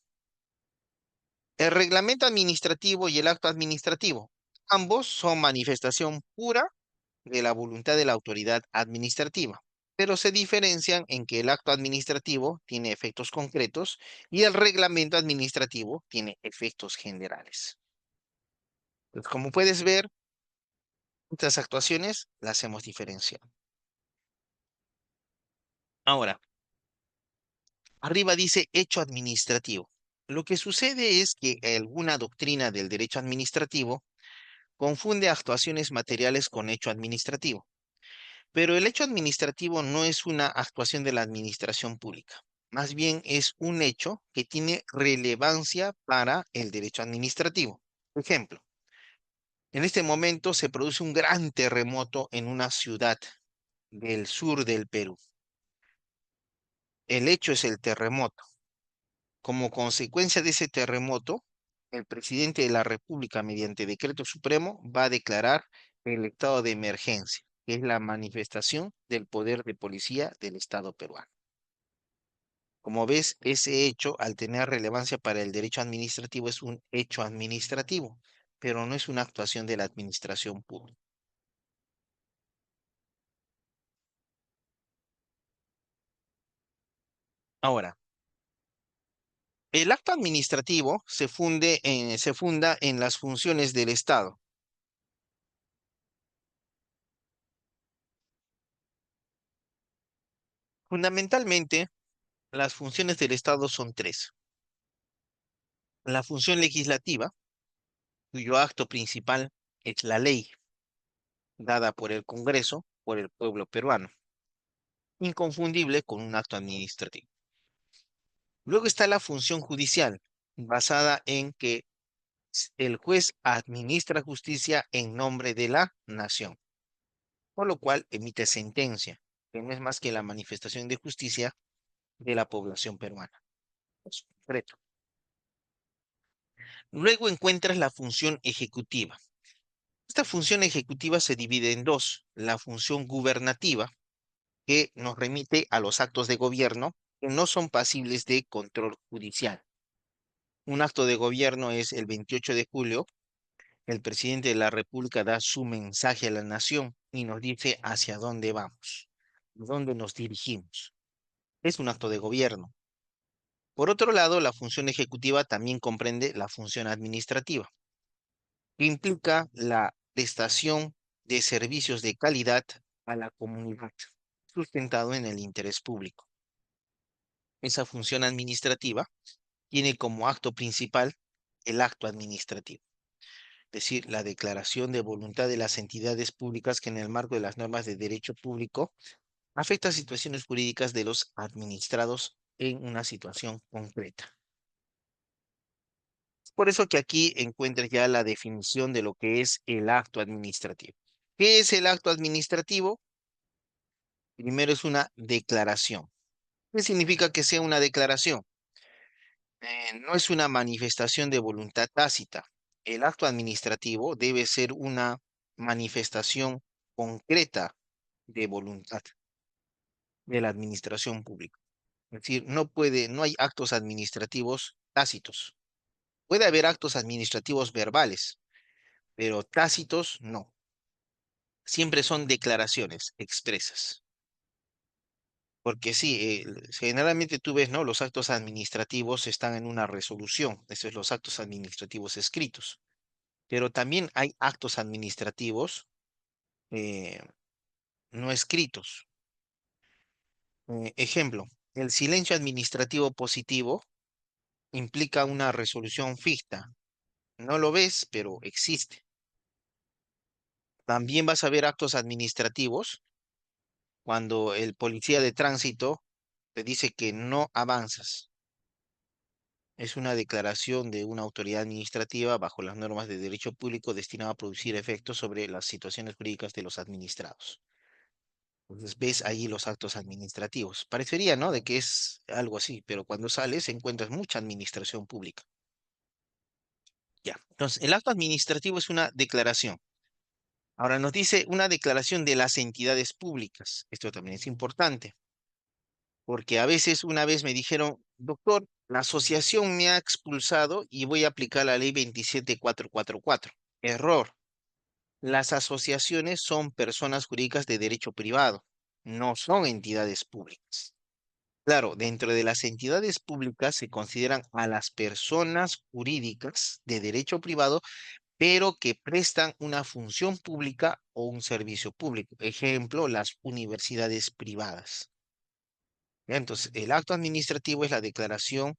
El reglamento administrativo y el acto administrativo, ambos son manifestación pura de la voluntad de la autoridad administrativa. pero se diferencian en que el acto administrativo tiene efectos concretos y el reglamento administrativo tiene efectos generales. Entonces, como puedes ver, estas actuaciones las hemos diferenciado. Ahora, arriba dice hecho administrativo. Lo que sucede es que alguna doctrina del derecho administrativo confunde actuaciones materiales con hecho administrativo. Pero el hecho administrativo no es una actuación de la administración pública. Más bien es un hecho que tiene relevancia para el derecho administrativo. Ejemplo, en este momento se produce un gran terremoto en una ciudad del sur del Perú. El hecho es el terremoto. Como consecuencia de ese terremoto, el presidente de la República, mediante decreto supremo, va a declarar el estado de emergencia, que es la manifestación del poder de policía del Estado peruano. Como ves, ese hecho, al tener relevancia para el derecho administrativo, es un hecho administrativo, pero no es una actuación de la administración pública. Ahora, el acto administrativo se funda en las funciones del Estado. Fundamentalmente, las funciones del Estado son tres. La función legislativa, cuyo acto principal es la ley dada por el Congreso, por el pueblo peruano, inconfundible con un acto administrativo. Luego está la función judicial, basada en que el juez administra justicia en nombre de la nación, por lo cual emite sentencia, que no es más que la manifestación de justicia de la población peruana. Es concreto. Luego encuentras la función ejecutiva. Esta función ejecutiva se divide en dos: la función gubernativa, que nos remite a los actos de gobierno que no son pasibles de control judicial. Un acto de gobierno es el 28 de julio, el presidente de la República da su mensaje a la nación y nos dice hacia dónde vamos, dónde nos dirigimos. Es un acto de gobierno. Por otro lado, la función ejecutiva también comprende la función administrativa, que implica la prestación de servicios de calidad a la comunidad, sustentado en el interés público. Esa función administrativa tiene como acto principal el acto administrativo, es decir, la declaración de voluntad de las entidades públicas que en el marco de las normas de derecho público afecta situaciones jurídicas de los administrados en una situación concreta. Por eso que aquí encuentres ya la definición de lo que es el acto administrativo. ¿Qué es el acto administrativo? Primero es una declaración. ¿Qué significa que sea una declaración? No es una manifestación de voluntad tácita. El acto administrativo debe ser una manifestación concreta de voluntad de la administración pública. Es decir, no hay actos administrativos tácitos. Puede haber actos administrativos verbales, pero tácitos no. Siempre son declaraciones expresas. Porque sí, generalmente tú ves, ¿no? Los actos administrativos están en una resolución. Esos son los actos administrativos escritos. Pero también hay actos administrativos eh, no escritos. Ejemplo, el silencio administrativo positivo implica una resolución ficta. No lo ves, pero existe. También vas a ver actos administrativos cuando el policía de tránsito te dice que no avanzas. Es una declaración de una autoridad administrativa bajo las normas de derecho público destinada a producir efectos sobre las situaciones jurídicas de los administrados. Entonces ves ahí los actos administrativos. Parecería, ¿no? De que es algo así, pero cuando sales encuentras mucha administración pública. Ya. Entonces, el acto administrativo es una declaración. Ahora nos dice una declaración de las entidades públicas. Esto también es importante, porque a veces una vez me dijeron, doctor, la asociación me ha expulsado y voy a aplicar la ley 27444. Error. Las asociaciones son personas jurídicas de derecho privado. no son entidades públicas. Claro, dentro de las entidades públicas se consideran a las personas jurídicas de derecho privado, pero que prestan una función pública o un servicio público. Ejemplo, las universidades privadas. ¿Ya? Entonces, el acto administrativo es la declaración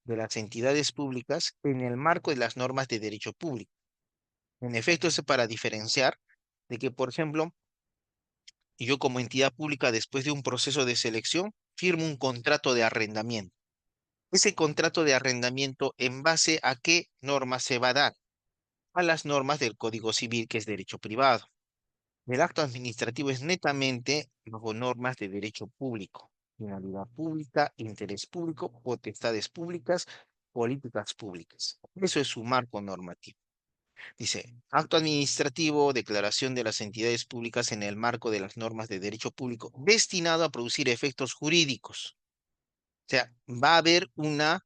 de las entidades públicas en el marco de las normas de derecho público. En efecto, es para diferenciar de que, por ejemplo, yo como entidad pública, después de un proceso de selección, firmo un contrato de arrendamiento. Ese contrato de arrendamiento, ¿en base a qué normas se va a dar? A las normas del Código Civil, que es derecho privado. El acto administrativo es netamente bajo normas de derecho público, finalidad pública, interés público, potestades públicas, políticas públicas. Eso es su marco normativo. Dice, acto administrativo, declaración de las entidades públicas en el marco de las normas de derecho público, destinado a producir efectos jurídicos. O sea, va a haber una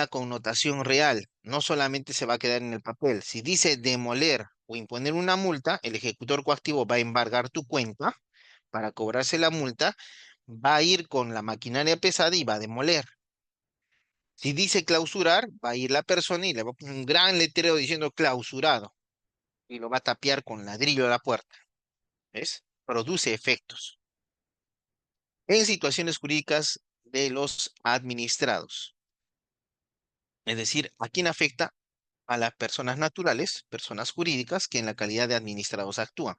connotación real, no solamente se va a quedar en el papel. Si dice demoler o imponer una multa, el ejecutor coactivo va a embargar tu cuenta para cobrarse la multa, va a ir con la maquinaria pesada y va a demoler. Si dice clausurar, va a ir la persona y le va a poner un gran letrero diciendo clausurado y lo va a tapiar con ladrillo a la puerta. ¿Ves? Produce efectos. En situaciones jurídicas de los administrados. Es decir, ¿a quién afecta? A las personas naturales, personas jurídicas, que en la calidad de administrados actúan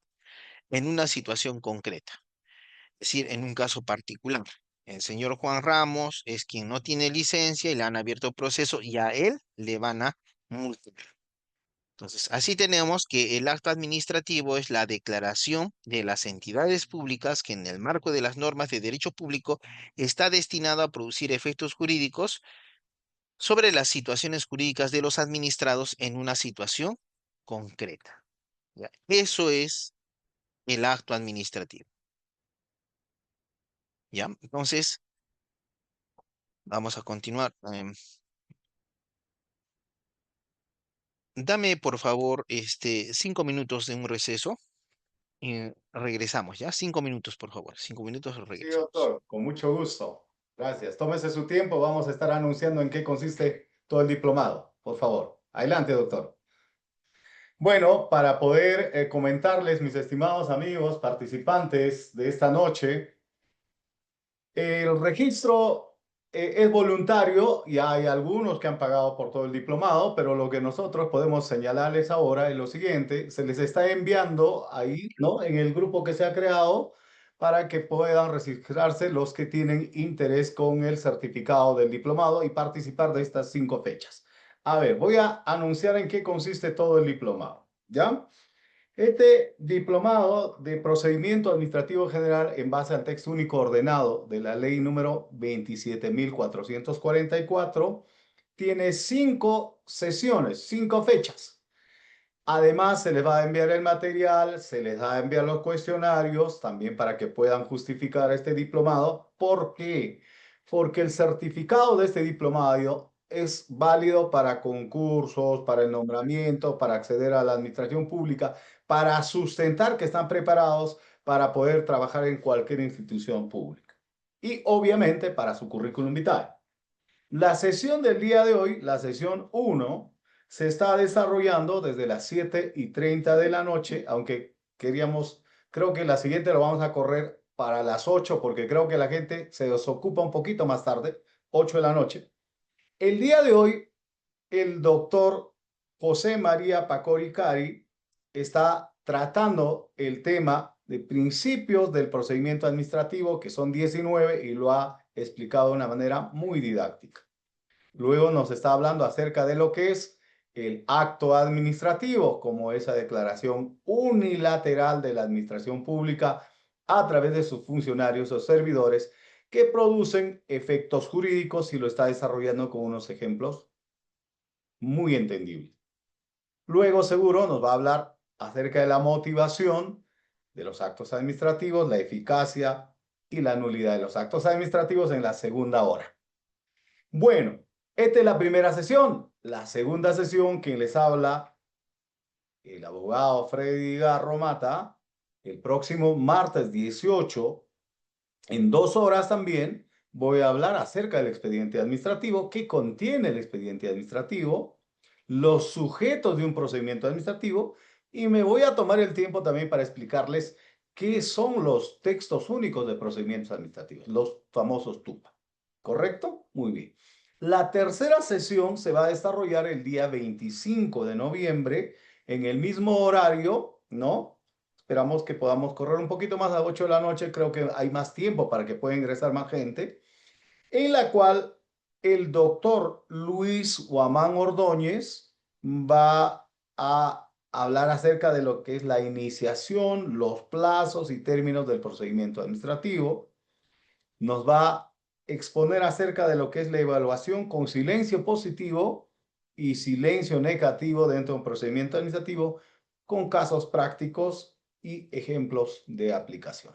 en una situación concreta, es decir, en un caso particular. El señor Juan Ramos es quien no tiene licencia y le han abierto proceso y a él le van a multar. Entonces, así tenemos que el acto administrativo es la declaración de las entidades públicas que en el marco de las normas de derecho público está destinado a producir efectos jurídicos sobre las situaciones jurídicas de los administrados en una situación concreta. ¿Ya? Eso es el acto administrativo. ¿Ya? Entonces, vamos a continuar. Dame, por favor, 5 minutos de un receso y regresamos, ¿ya? 5 minutos, por favor. 5 minutos, Sí, regresamos. doctor, con mucho gusto. Gracias. Tómese su tiempo. Vamos a estar anunciando en qué consiste todo el diplomado. Por favor. Adelante, doctor. Bueno, para poder comentarles, mis estimados amigos participantes de esta noche, el registro es voluntario y hay algunos que han pagado por todo el diplomado, pero lo que nosotros podemos señalarles ahora es lo siguiente: se les está enviando ahí, ¿no? En el grupo que se ha creado para que puedan registrarse los que tienen interés con el certificado del diplomado y participar de estas 5 fechas. A ver, voy a anunciar en qué consiste todo el diplomado, ¿ya? Este diplomado de procedimiento administrativo general en base al texto único ordenado de la ley número 27.444 tiene 5 sesiones, 5 fechas. Además, se les va a enviar el material, se les va a enviar los cuestionarios también para que puedan justificar este diplomado. ¿Por qué? Porque el certificado de este diplomado es válido para concursos, para el nombramiento, para acceder a la administración pública, para sustentar que están preparados para poder trabajar en cualquier institución pública. Y obviamente para su currículum vitae. La sesión del día de hoy, la sesión 1, se está desarrollando desde las 7:30 de la noche, aunque creo que la siguiente lo vamos a correr para las 8, porque creo que la gente se desocupa un poquito más tarde, 8 de la noche. El día de hoy, el doctor José María Pacoricari está tratando el tema de principios del procedimiento administrativo, que son 19, y lo ha explicado de una manera muy didáctica. Luego nos está hablando acerca de lo que es el acto administrativo, como esa declaración unilateral de la administración pública a través de sus funcionarios o servidores que producen efectos jurídicos, y lo está desarrollando con unos ejemplos muy entendibles. Luego seguro nos va a hablar acerca de la motivación de los actos administrativos, la eficacia y la nulidad de los actos administrativos en la segunda hora. Bueno, esta es la primera sesión. La segunda sesión, quien les habla, el abogado Freddy Garro Mata, El próximo martes 18, en 2 horas también, voy a hablar acerca del expediente administrativo, qué contiene el expediente administrativo, los sujetos de un procedimiento administrativo, y me voy a tomar el tiempo también para explicarles qué son los textos únicos de procedimientos administrativos, los famosos TUPA. ¿Correcto? Muy bien. La tercera sesión se va a desarrollar el día 25 de noviembre en el mismo horario, ¿no? Esperamos que podamos correr un poquito más a 8 de la noche. Creo que hay más tiempo para que pueda ingresar más gente. En la cual el doctor Luis Guamán Ordóñez va a hablar acerca de lo que es la iniciación, los plazos y términos del procedimiento administrativo. Nos va a exponer acerca de lo que es la evaluación con silencio positivo y silencio negativo dentro de un procedimiento administrativo con casos prácticos y ejemplos de aplicación.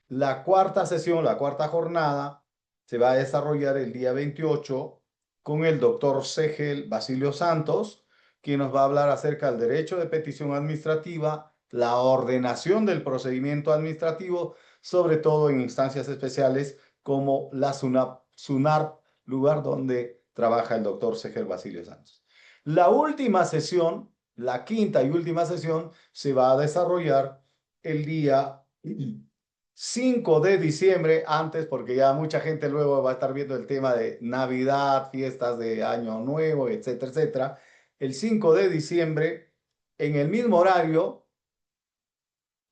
La cuarta sesión, la cuarta jornada, se va a desarrollar el día 28 con el doctor Segel Basilio Santos, quien nos va a hablar acerca del derecho de petición administrativa, la ordenación del procedimiento administrativo, sobre todo en instancias especiales como la SUNARP, lugar donde trabaja el doctor Segel Basilio Santos. La última sesión, la quinta y última sesión, se va a desarrollar el día 5 de diciembre, antes, porque ya mucha gente luego va a estar viendo el tema de Navidad, fiestas de Año Nuevo, etcétera, etcétera. El 5 de diciembre, en el mismo horario,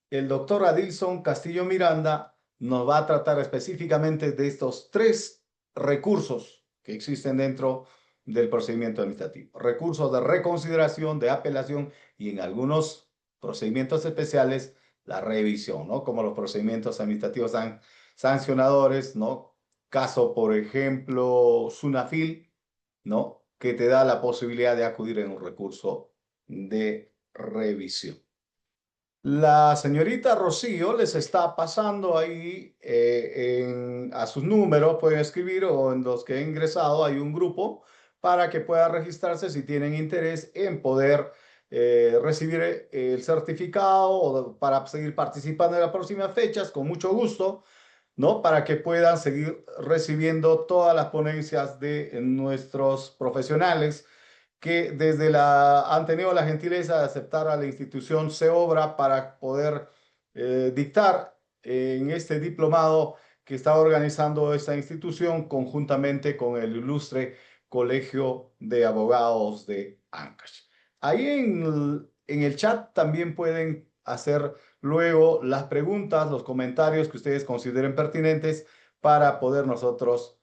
el doctor Adilson Castillo Miranda nos va a tratar específicamente de estos 3 recursos que existen dentro del procedimiento administrativo. Recursos de reconsideración, de apelación y en algunos procedimientos especiales, la revisión, ¿no? Como los procedimientos administrativos sancionadores, ¿no? Caso, por ejemplo, Sunafil, ¿no? Que te da la posibilidad de acudir en un recurso de revisión. La señorita Rocío les está pasando ahí a sus números, pueden escribir o en los que he ingresado hay un grupo para que puedan registrarse si tienen interés en poder recibir el certificado o para seguir participando en las próximas fechas, con mucho gusto, ¿no? Para que puedan seguir recibiendo todas las ponencias de nuestros profesionales que han tenido la gentileza de aceptar a la institución CEOBRA para poder dictar en este diplomado que está organizando esta institución conjuntamente con el ilustre Colegio de Abogados de Ancash. Ahí en el chat también pueden hacer luego las preguntas, los comentarios que ustedes consideren pertinentes para poder nosotros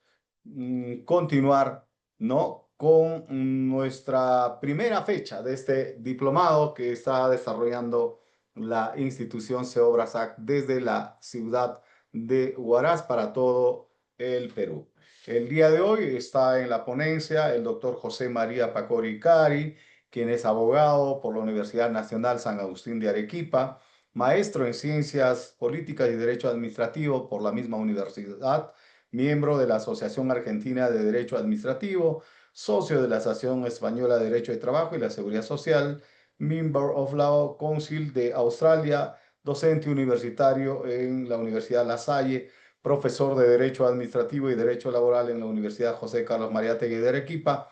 continuar, ¿no? Con nuestra primera fecha de este diplomado que está desarrollando la institución CEOBRASAC desde la ciudad de Huaraz para todo el Perú. El día de hoy está en la ponencia el doctor José María Pacori Cari, quien es abogado por la Universidad Nacional San Agustín de Arequipa, maestro en Ciencias Políticas y Derecho Administrativo por la misma universidad, miembro de la Asociación Argentina de Derecho Administrativo, socio de la Asociación Española de Derecho de Trabajo y la Seguridad Social, Member of Law Council de Australia, docente universitario en la Universidad La Salle, profesor de Derecho Administrativo y Derecho Laboral en la Universidad José Carlos Mariátegui de Arequipa,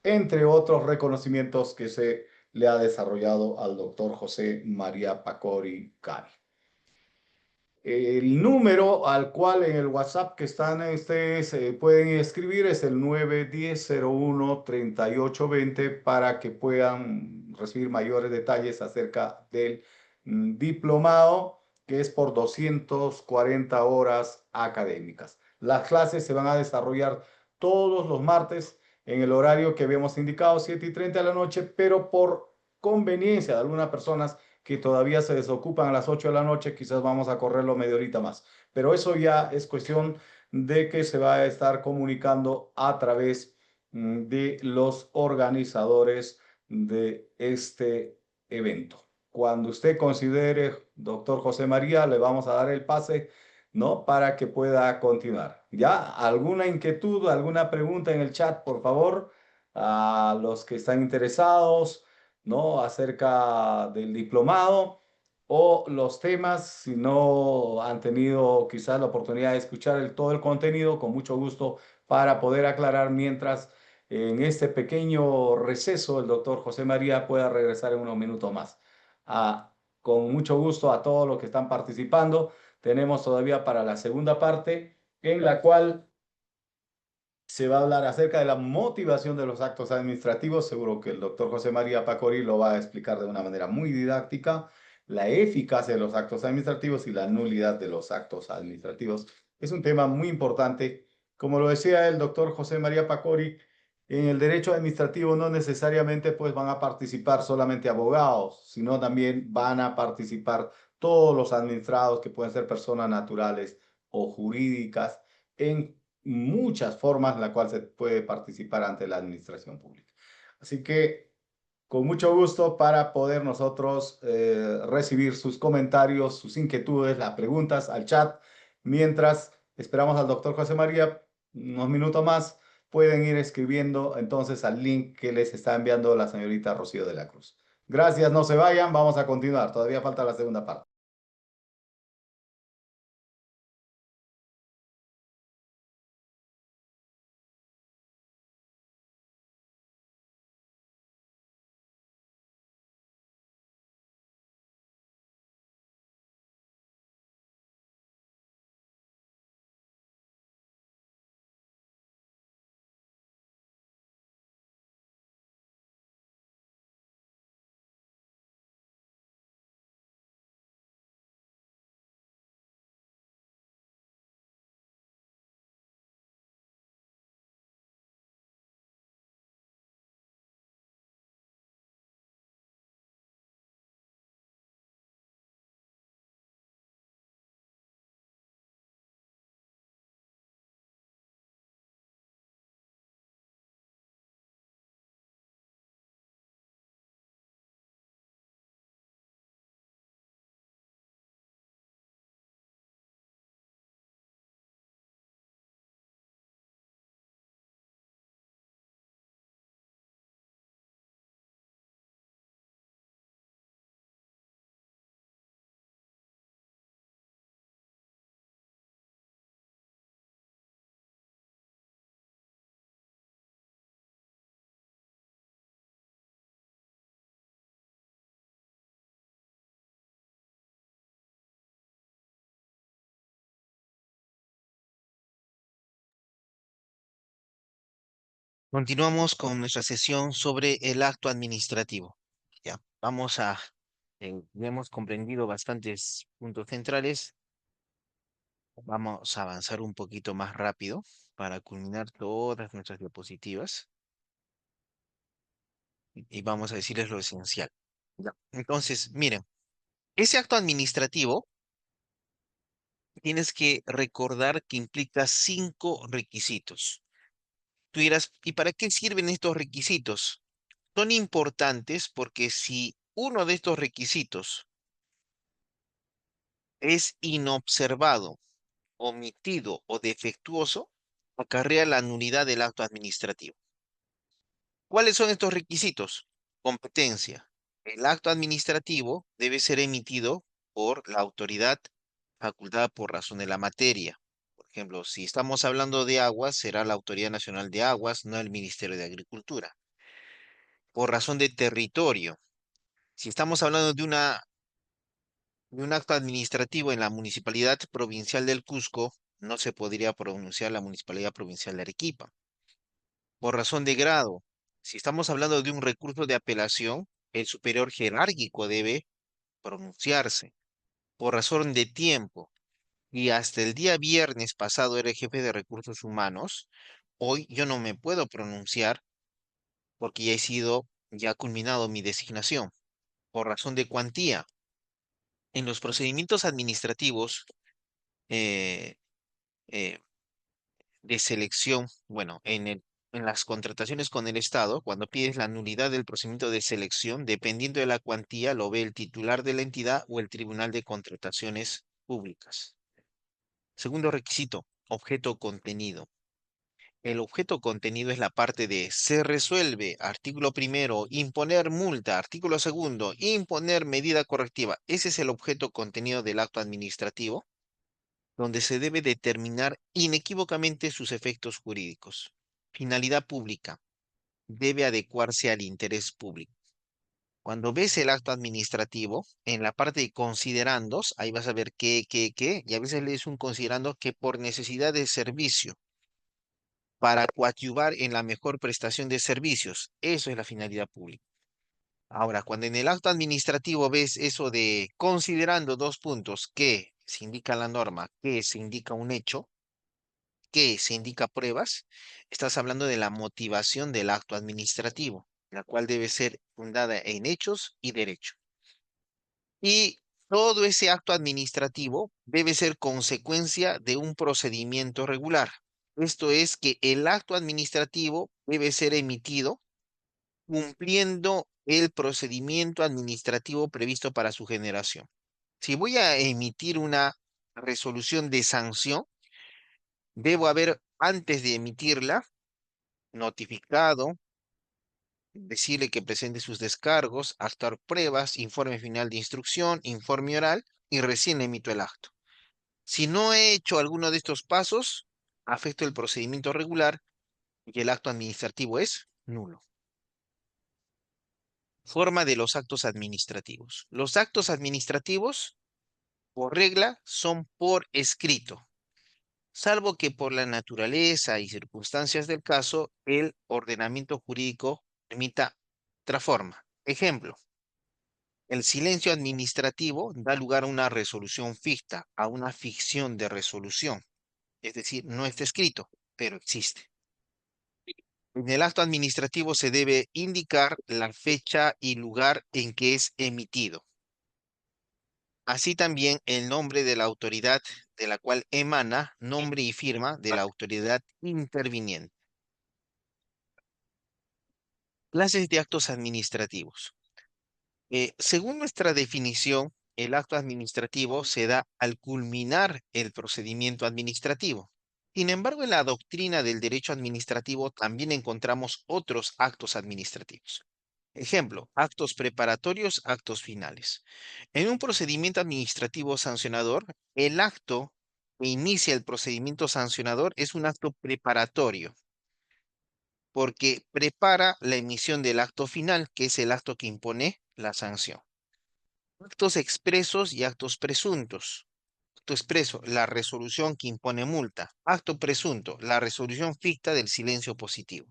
entre otros reconocimientos que se le ha desarrollado al doctor José María Pacori Cari. El número al cual en el WhatsApp que están ustedes pueden escribir es el 910-01-3820 para que puedan recibir mayores detalles acerca del diplomado que es por 240 horas académicas. Las clases se van a desarrollar todos los martes en el horario que habíamos indicado, 7:30 de la noche, pero por conveniencia de algunas personas que todavía se desocupan a las 8 de la noche, quizás vamos a correrlo media horita más. Pero eso ya es cuestión de que se va a estar comunicando a través de los organizadores de este evento. Cuando usted considere, doctor José María, le vamos a dar el pase, ¿no? Para que pueda continuar. ¿Ya? ¿Alguna inquietud, alguna pregunta en el chat, por favor? A los que están interesados, ¿no? Acerca del diplomado o los temas. Si no han tenido quizás la oportunidad de escuchar todo el contenido, con mucho gusto para poder aclarar mientras en este pequeño receso el doctor José María pueda regresar en unos minutos más. Ah, con mucho gusto a todos los que están participando. Tenemos todavía para la segunda parte en la cual se va a hablar acerca de la motivación de los actos administrativos. Seguro que el doctor José María Pacori lo va a explicar de una manera muy didáctica. La eficacia de los actos administrativos y la nulidad de los actos administrativos es un tema muy importante. Como lo decía el doctor José María Pacori, en el derecho administrativo no necesariamente pues van a participar solamente abogados, sino también van a participar todos los administrados que pueden ser personas naturales o jurídicas en muchas formas en la cual se puede participar ante la administración pública. Así que con mucho gusto para poder nosotros recibir sus comentarios, sus inquietudes, las preguntas al chat. Mientras esperamos al doctor José María unos minutos más, pueden ir escribiendo entonces al link que les está enviando la señorita Rocío de la Cruz. Gracias, no se vayan, vamos a continuar. Todavía falta la segunda parte. Continuamos con nuestra sesión sobre el acto administrativo. Ya, ya hemos comprendido bastantes puntos centrales. Vamos a avanzar un poquito más rápido para culminar todas nuestras diapositivas y vamos a decirles lo esencial. Ya. Entonces, miren, ese acto administrativo tienes que recordar que implica 5 requisitos. Tú dirás, ¿y para qué sirven estos requisitos? Son importantes porque si uno de estos requisitos es inobservado, omitido o defectuoso, acarrea la nulidad del acto administrativo. ¿Cuáles son estos requisitos? Competencia. El acto administrativo debe ser emitido por la autoridad facultada por razón de la materia. Por ejemplo, si estamos hablando de aguas, será la Autoridad Nacional de Aguas, no el Ministerio de Agricultura. Por razón de territorio. Si estamos hablando de un acto administrativo en la Municipalidad Provincial del Cusco, no se podría pronunciar la Municipalidad Provincial de Arequipa. Por razón de grado, si estamos hablando de un recurso de apelación, el superior jerárquico debe pronunciarse. Por razón de tiempo, y hasta el día viernes pasado era el jefe de recursos humanos, hoy yo no me puedo pronunciar porque ya ha culminado mi designación. Por razón de cuantía, en los procedimientos administrativos, eh, eh, de selección, bueno, en las contrataciones con el Estado, cuando pides la nulidad del procedimiento de selección, dependiendo de la cuantía, lo ve el titular de la entidad o el Tribunal de Contrataciones Públicas. Segundo requisito, objeto contenido. El objeto contenido es la parte de se resuelve, artículo primero, imponer multa, artículo segundo, imponer medida correctiva. Ese es el objeto contenido del acto administrativo, donde se debe determinar inequívocamente sus efectos jurídicos. Finalidad pública. Debe adecuarse al interés público. Cuando ves el acto administrativo, en la parte de considerandos, ahí vas a ver qué, y a veces lees un considerando que por necesidad de servicio, para coadyuvar en la mejor prestación de servicios. Eso es la finalidad pública. Ahora, cuando en el acto administrativo ves eso de considerando dos puntos, que se indica la norma, que se indica un hecho, que se indica pruebas, estás hablando de la motivación del acto administrativo, la cual debe ser fundada en hechos y derecho. Y todo ese acto administrativo debe ser consecuencia de un procedimiento regular. Esto es que el acto administrativo debe ser emitido cumpliendo el procedimiento administrativo previsto para su generación. Si voy a emitir una resolución de sanción, debo haber, antes de emitirla, notificado, decirle que presente sus descargos, actar pruebas, informe final de instrucción, informe oral y recién emito el acto. Si no he hecho alguno de estos pasos, afecto el procedimiento regular y el acto administrativo es nulo. Forma de los actos administrativos. Los actos administrativos, por regla, son por escrito, salvo que por la naturaleza y circunstancias del caso, el ordenamiento jurídico permita otra forma. Ejemplo, el silencio administrativo da lugar a una resolución ficta, a una ficción de resolución. Es decir, no está escrito, pero existe. En el acto administrativo se debe indicar la fecha y lugar en que es emitido. Así también el nombre de la autoridad de la cual emana, nombre y firma de la autoridad interviniente. Clases de actos administrativos. Según nuestra definición, el acto administrativo se da al culminar el procedimiento administrativo. Sin embargo, en la doctrina del derecho administrativo también encontramos otros actos administrativos. Ejemplo, actos preparatorios, actos finales. En un procedimiento administrativo sancionador, el acto que inicia el procedimiento sancionador es un acto preparatorio, porque prepara la emisión del acto final, que es el acto que impone la sanción. Actos expresos y actos presuntos. Acto expreso, la resolución que impone multa. Acto presunto, la resolución ficta del silencio positivo.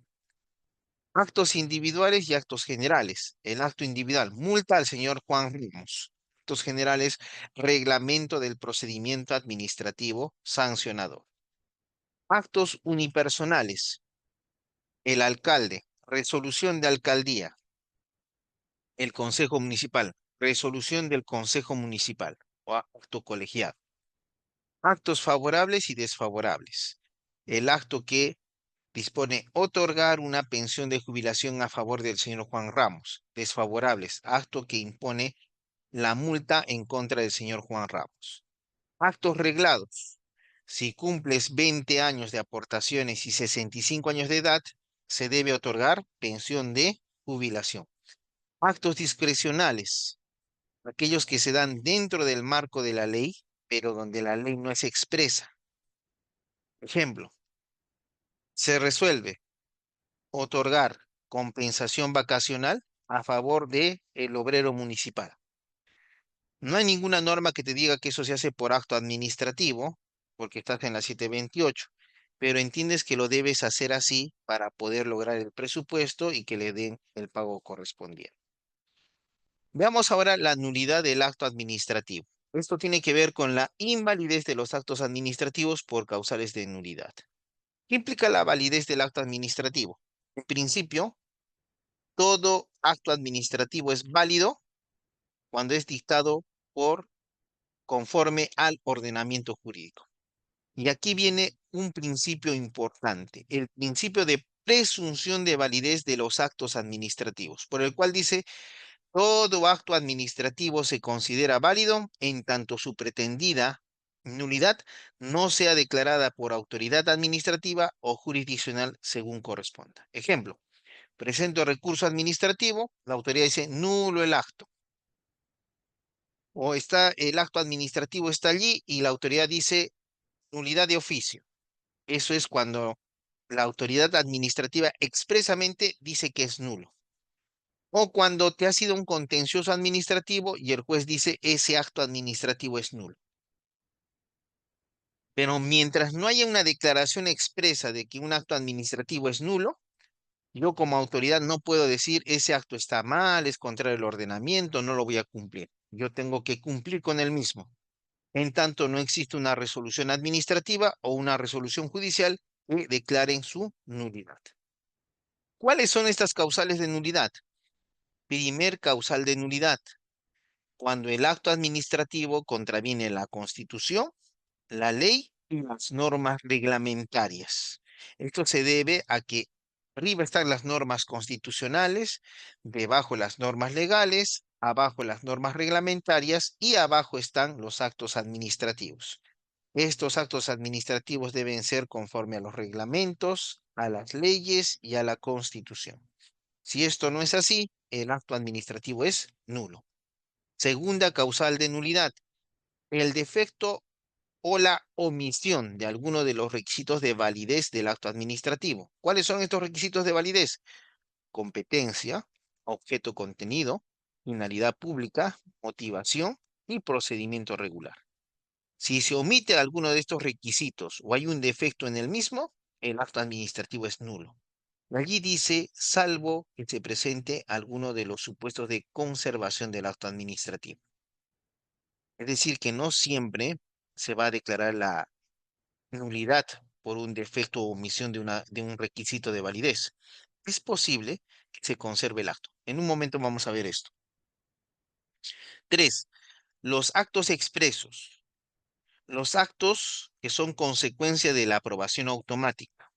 Actos individuales y actos generales. El acto individual, multa al señor Juan Ramos. Actos generales, reglamento del procedimiento administrativo sancionador. Actos unipersonales. El alcalde, resolución de alcaldía. El consejo municipal, resolución del consejo municipal o acto colegiado. Actos favorables y desfavorables. El acto que dispone otorgar una pensión de jubilación a favor del señor Juan Ramos. Desfavorables. Acto que impone la multa en contra del señor Juan Ramos. Actos reglados. Si cumples 20 años de aportaciones y 65 años de edad, se debe otorgar pensión de jubilación. Actos discrecionales. Aquellos que se dan dentro del marco de la ley, pero donde la ley no es expresa. Ejemplo, se resuelve otorgar compensación vacacional a favor de el obrero municipal. No hay ninguna norma que te diga que eso se hace por acto administrativo, porque estás en la 728, pero entiendes que lo debes hacer así para poder lograr el presupuesto y que le den el pago correspondiente. Veamos ahora la nulidad del acto administrativo. Esto tiene que ver con la invalidez de los actos administrativos por causales de nulidad. ¿Qué implica la validez del acto administrativo? En principio, todo acto administrativo es válido cuando es dictado por conforme al ordenamiento jurídico. Y aquí viene un principio importante, el principio de presunción de validez de los actos administrativos, por el cual dice, todo acto administrativo se considera válido en tanto su pretendida nulidad no sea declarada por autoridad administrativa o jurisdiccional según corresponda. Ejemplo, presento recurso administrativo, la autoridad dice nulo el acto. O está el acto administrativo está allí y la autoridad dice nulidad de oficio. Eso es cuando la autoridad administrativa expresamente dice que es nulo. O cuando te ha sido un contencioso administrativo y el juez dice ese acto administrativo es nulo. Pero mientras no haya una declaración expresa de que un acto administrativo es nulo, yo como autoridad no puedo decir ese acto está mal, es contrario al ordenamiento, no lo voy a cumplir. Yo tengo que cumplir con el mismo. En tanto no existe una resolución administrativa o una resolución judicial que declaren su nulidad. ¿Cuáles son estas causales de nulidad? Primer causal de nulidad, cuando el acto administrativo contraviene la Constitución, la ley y las normas reglamentarias. Esto se debe a que arriba están las normas constitucionales, debajo las normas legales, abajo las normas reglamentarias y abajo están los actos administrativos. Estos actos administrativos deben ser conforme a los reglamentos, a las leyes y a la Constitución. Si esto no es así, el acto administrativo es nulo. Segunda causal de nulidad, el defecto o la omisión de alguno de los requisitos de validez del acto administrativo. ¿Cuáles son estos requisitos de validez? Competencia, objeto contenido, finalidad pública, motivación y procedimiento regular. Si se omite alguno de estos requisitos o hay un defecto en el mismo, el acto administrativo es nulo. Allí dice, salvo que se presente alguno de los supuestos de conservación del acto administrativo. Es decir, que no siempre se va a declarar la nulidad por un defecto o omisión de un requisito de validez. Es posible que se conserve el acto. En un momento vamos a ver esto. 3. Los actos expresos. Los actos que son consecuencia de la aprobación automática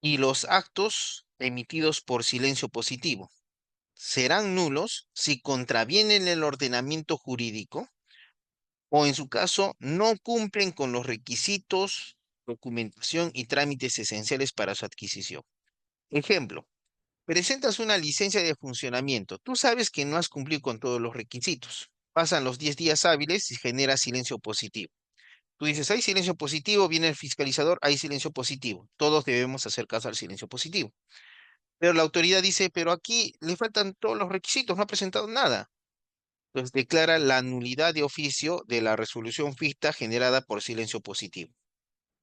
y los actos emitidos por silencio positivo serán nulos si contravienen el ordenamiento jurídico o en su caso no cumplen con los requisitos, documentación y trámites esenciales para su adquisición. Ejemplo, presentas una licencia de funcionamiento. Tú sabes que no has cumplido con todos los requisitos. Pasan los 10 días hábiles y genera silencio positivo. Tú dices, hay silencio positivo, viene el fiscalizador, hay silencio positivo. Todos debemos hacer caso al silencio positivo. Pero la autoridad dice, pero aquí le faltan todos los requisitos, no ha presentado nada. Entonces declara la nulidad de oficio de la resolución ficta generada por silencio positivo.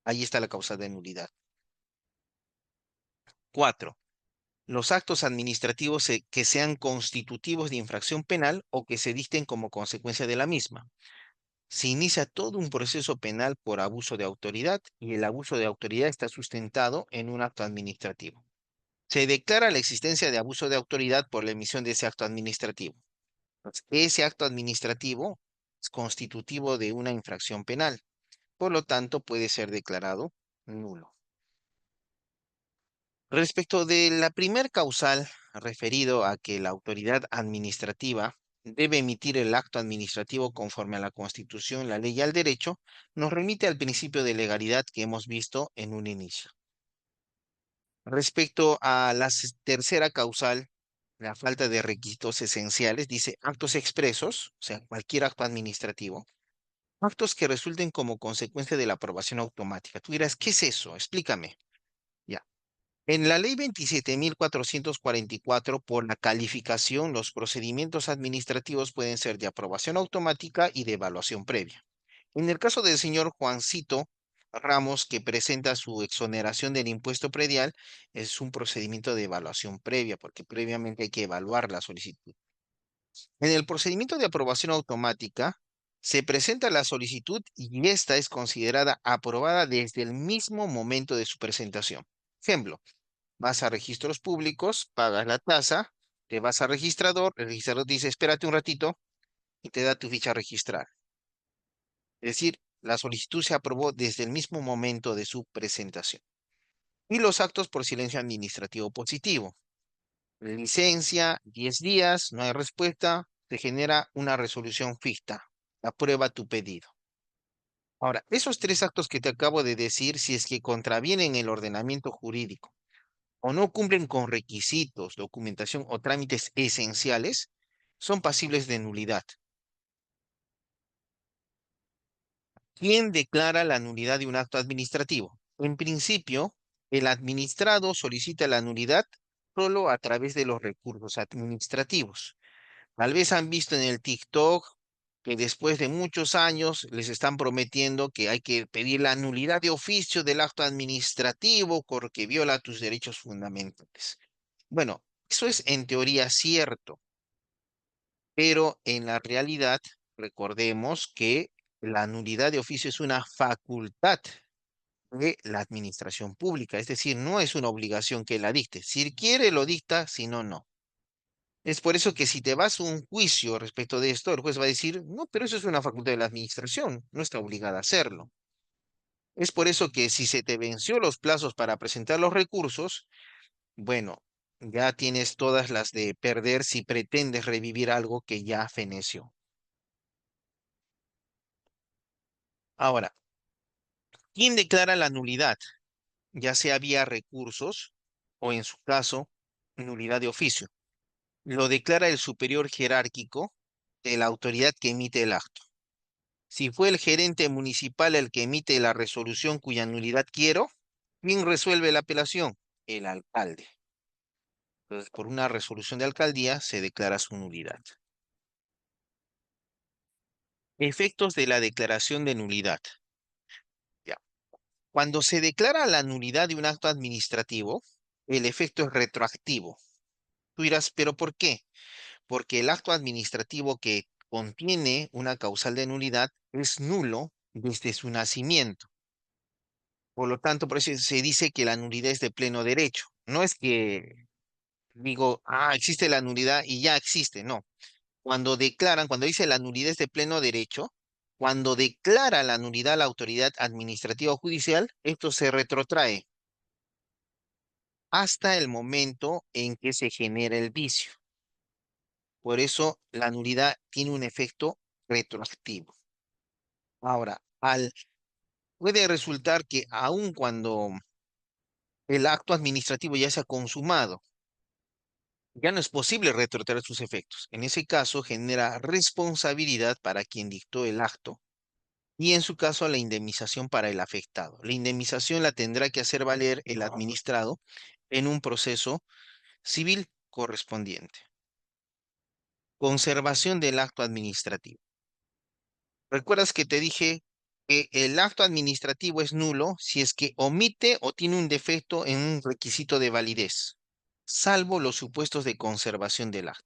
Ahí está la causa de nulidad. 4. Los actos administrativos que sean constitutivos de infracción penal o que se dicten como consecuencia de la misma. Se inicia todo un proceso penal por abuso de autoridad y el abuso de autoridad está sustentado en un acto administrativo. Se declara la existencia de abuso de autoridad por la emisión de ese acto administrativo. Entonces, ese acto administrativo es constitutivo de una infracción penal, por lo tanto puede ser declarado nulo. Respecto de la primer causal, referido a que la autoridad administrativa debe emitir el acto administrativo conforme a la Constitución, la ley y al derecho, nos remite al principio de legalidad que hemos visto en un inicio. Respecto a la tercera causal, la falta de requisitos esenciales, dice actos expresos, o sea, cualquier acto administrativo, actos que resulten como consecuencia de la aprobación automática. Tú dirás, ¿qué es eso? Explícame. Ya. En la ley 27.444, por la calificación, los procedimientos administrativos pueden ser de aprobación automática y de evaluación previa. En el caso del señor Juancito Ramos, que presenta su exoneración del impuesto predial, es un procedimiento de evaluación previa, porque previamente hay que evaluar la solicitud. En el procedimiento de aprobación automática, se presenta la solicitud y esta es considerada aprobada desde el mismo momento de su presentación. Ejemplo, vas a registros públicos, pagas la tasa, te vas al registrador, el registrador te dice, espérate un ratito y te da tu ficha registral. Es decir, la solicitud se aprobó desde el mismo momento de su presentación. Y los actos por silencio administrativo positivo. Licencia, 10 días, no hay respuesta, se genera una resolución ficta. Aprueba tu pedido. Ahora, esos tres actos que te acabo de decir, si es que contravienen el ordenamiento jurídico o no cumplen con requisitos, documentación o trámites esenciales, son pasibles de nulidad. ¿Quién declara la nulidad de un acto administrativo? En principio, el administrado solicita la nulidad solo a través de los recursos administrativos. Tal vez han visto en el TikTok que después de muchos años les están prometiendo que hay que pedir la nulidad de oficio del acto administrativo porque viola tus derechos fundamentales. Bueno, eso es en teoría cierto, pero en la realidad recordemos que la nulidad de oficio es una facultad de la administración pública, es decir, no es una obligación que la dicte. Si quiere, lo dicta, si no, no. Es por eso que si te vas a un juicio respecto de esto, el juez va a decir, no, pero eso es una facultad de la administración, no está obligada a hacerlo. Es por eso que si se te venció los plazos para presentar los recursos, bueno, ya tienes todas las de perder si pretendes revivir algo que ya feneció. Ahora, ¿quién declara la nulidad? Ya sea vía recursos o en su caso, nulidad de oficio. Lo declara el superior jerárquico de la autoridad que emite el acto. Si fue el gerente municipal el que emite la resolución cuya nulidad quiero, ¿quién resuelve la apelación? El alcalde. Entonces, por una resolución de alcaldía se declara su nulidad. Efectos de la declaración de nulidad. Ya. Cuando se declara la nulidad de un acto administrativo, el efecto es retroactivo. Tú dirás, ¿pero por qué? Porque el acto administrativo que contiene una causal de nulidad es nulo desde su nacimiento. Por lo tanto, por eso se dice que la nulidad es de pleno derecho. No es que digo, existe la nulidad y ya existe, no. Cuando declaran, cuando dice la nulidad es de pleno derecho, cuando declara la nulidad la autoridad administrativa o judicial, esto se retrotrae hasta el momento en que se genera el vicio. Por eso la nulidad tiene un efecto retroactivo. Ahora, puede resultar que aun cuando el acto administrativo ya se ha consumado, ya no es posible retrotraer sus efectos. En ese caso, genera responsabilidad para quien dictó el acto y en su caso la indemnización para el afectado. La indemnización la tendrá que hacer valer el administrado en un proceso civil correspondiente. Conservación del acto administrativo. ¿Recuerdas que te dije que el acto administrativo es nulo si es que omite o tiene un defecto en un requisito de validez, salvo los supuestos de conservación del acto?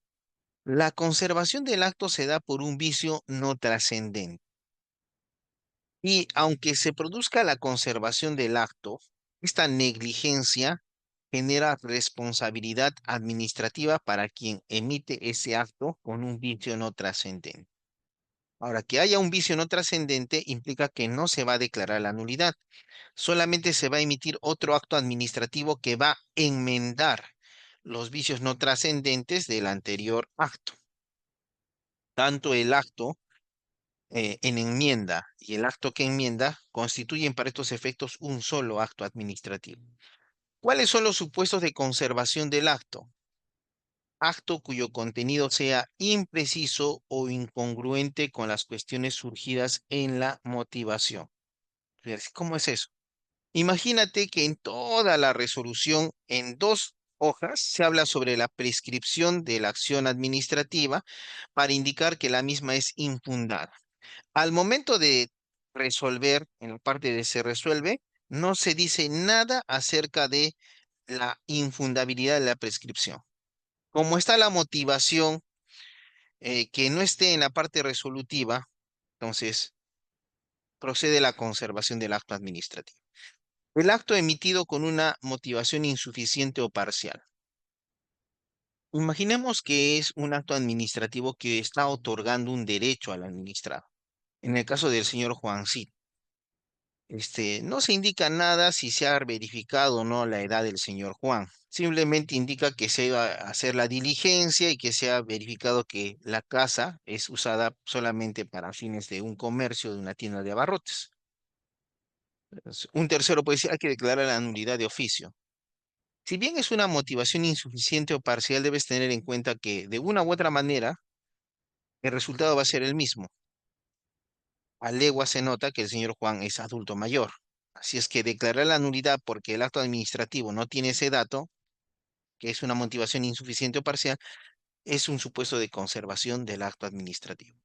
La conservación del acto se da por un vicio no trascendente. Y aunque se produzca la conservación del acto, esta negligencia genera responsabilidad administrativa para quien emite ese acto con un vicio no trascendente. Ahora, que haya un vicio no trascendente implica que no se va a declarar la nulidad, solamente se va a emitir otro acto administrativo que va a enmendar los vicios no trascendentes del anterior acto. Tanto el acto en enmienda y el acto que enmienda constituyen para estos efectos un solo acto administrativo. ¿Cuáles son los supuestos de conservación del acto? Acto cuyo contenido sea impreciso o incongruente con las cuestiones surgidas en la motivación. ¿Cómo es eso? Imagínate que en toda la resolución, en dos hojas, se habla sobre la prescripción de la acción administrativa para indicar que la misma es infundada. Al momento de resolver, en la parte de se resuelve, no se dice nada acerca de la infundabilidad de la prescripción. Como está la motivación que no esté en la parte resolutiva, entonces procede la conservación del acto administrativo. El acto emitido con una motivación insuficiente o parcial. Imaginemos que es un acto administrativo que está otorgando un derecho al administrado. En el caso del señor Juancito. No se indica nada si se ha verificado o no la edad del señor Juan. Simplemente indica que se va a hacer la diligencia y que se ha verificado que la casa es usada solamente para fines de un comercio, de una tienda de abarrotes. Un tercero puede decir, hay que declarar la nulidad de oficio. Si bien es una motivación insuficiente o parcial, debes tener en cuenta que de una u otra manera el resultado va a ser el mismo. A legua se nota que el señor Juan es adulto mayor. Así es que declarar la nulidad porque el acto administrativo no tiene ese dato, que es una motivación insuficiente o parcial, es un supuesto de conservación del acto administrativo.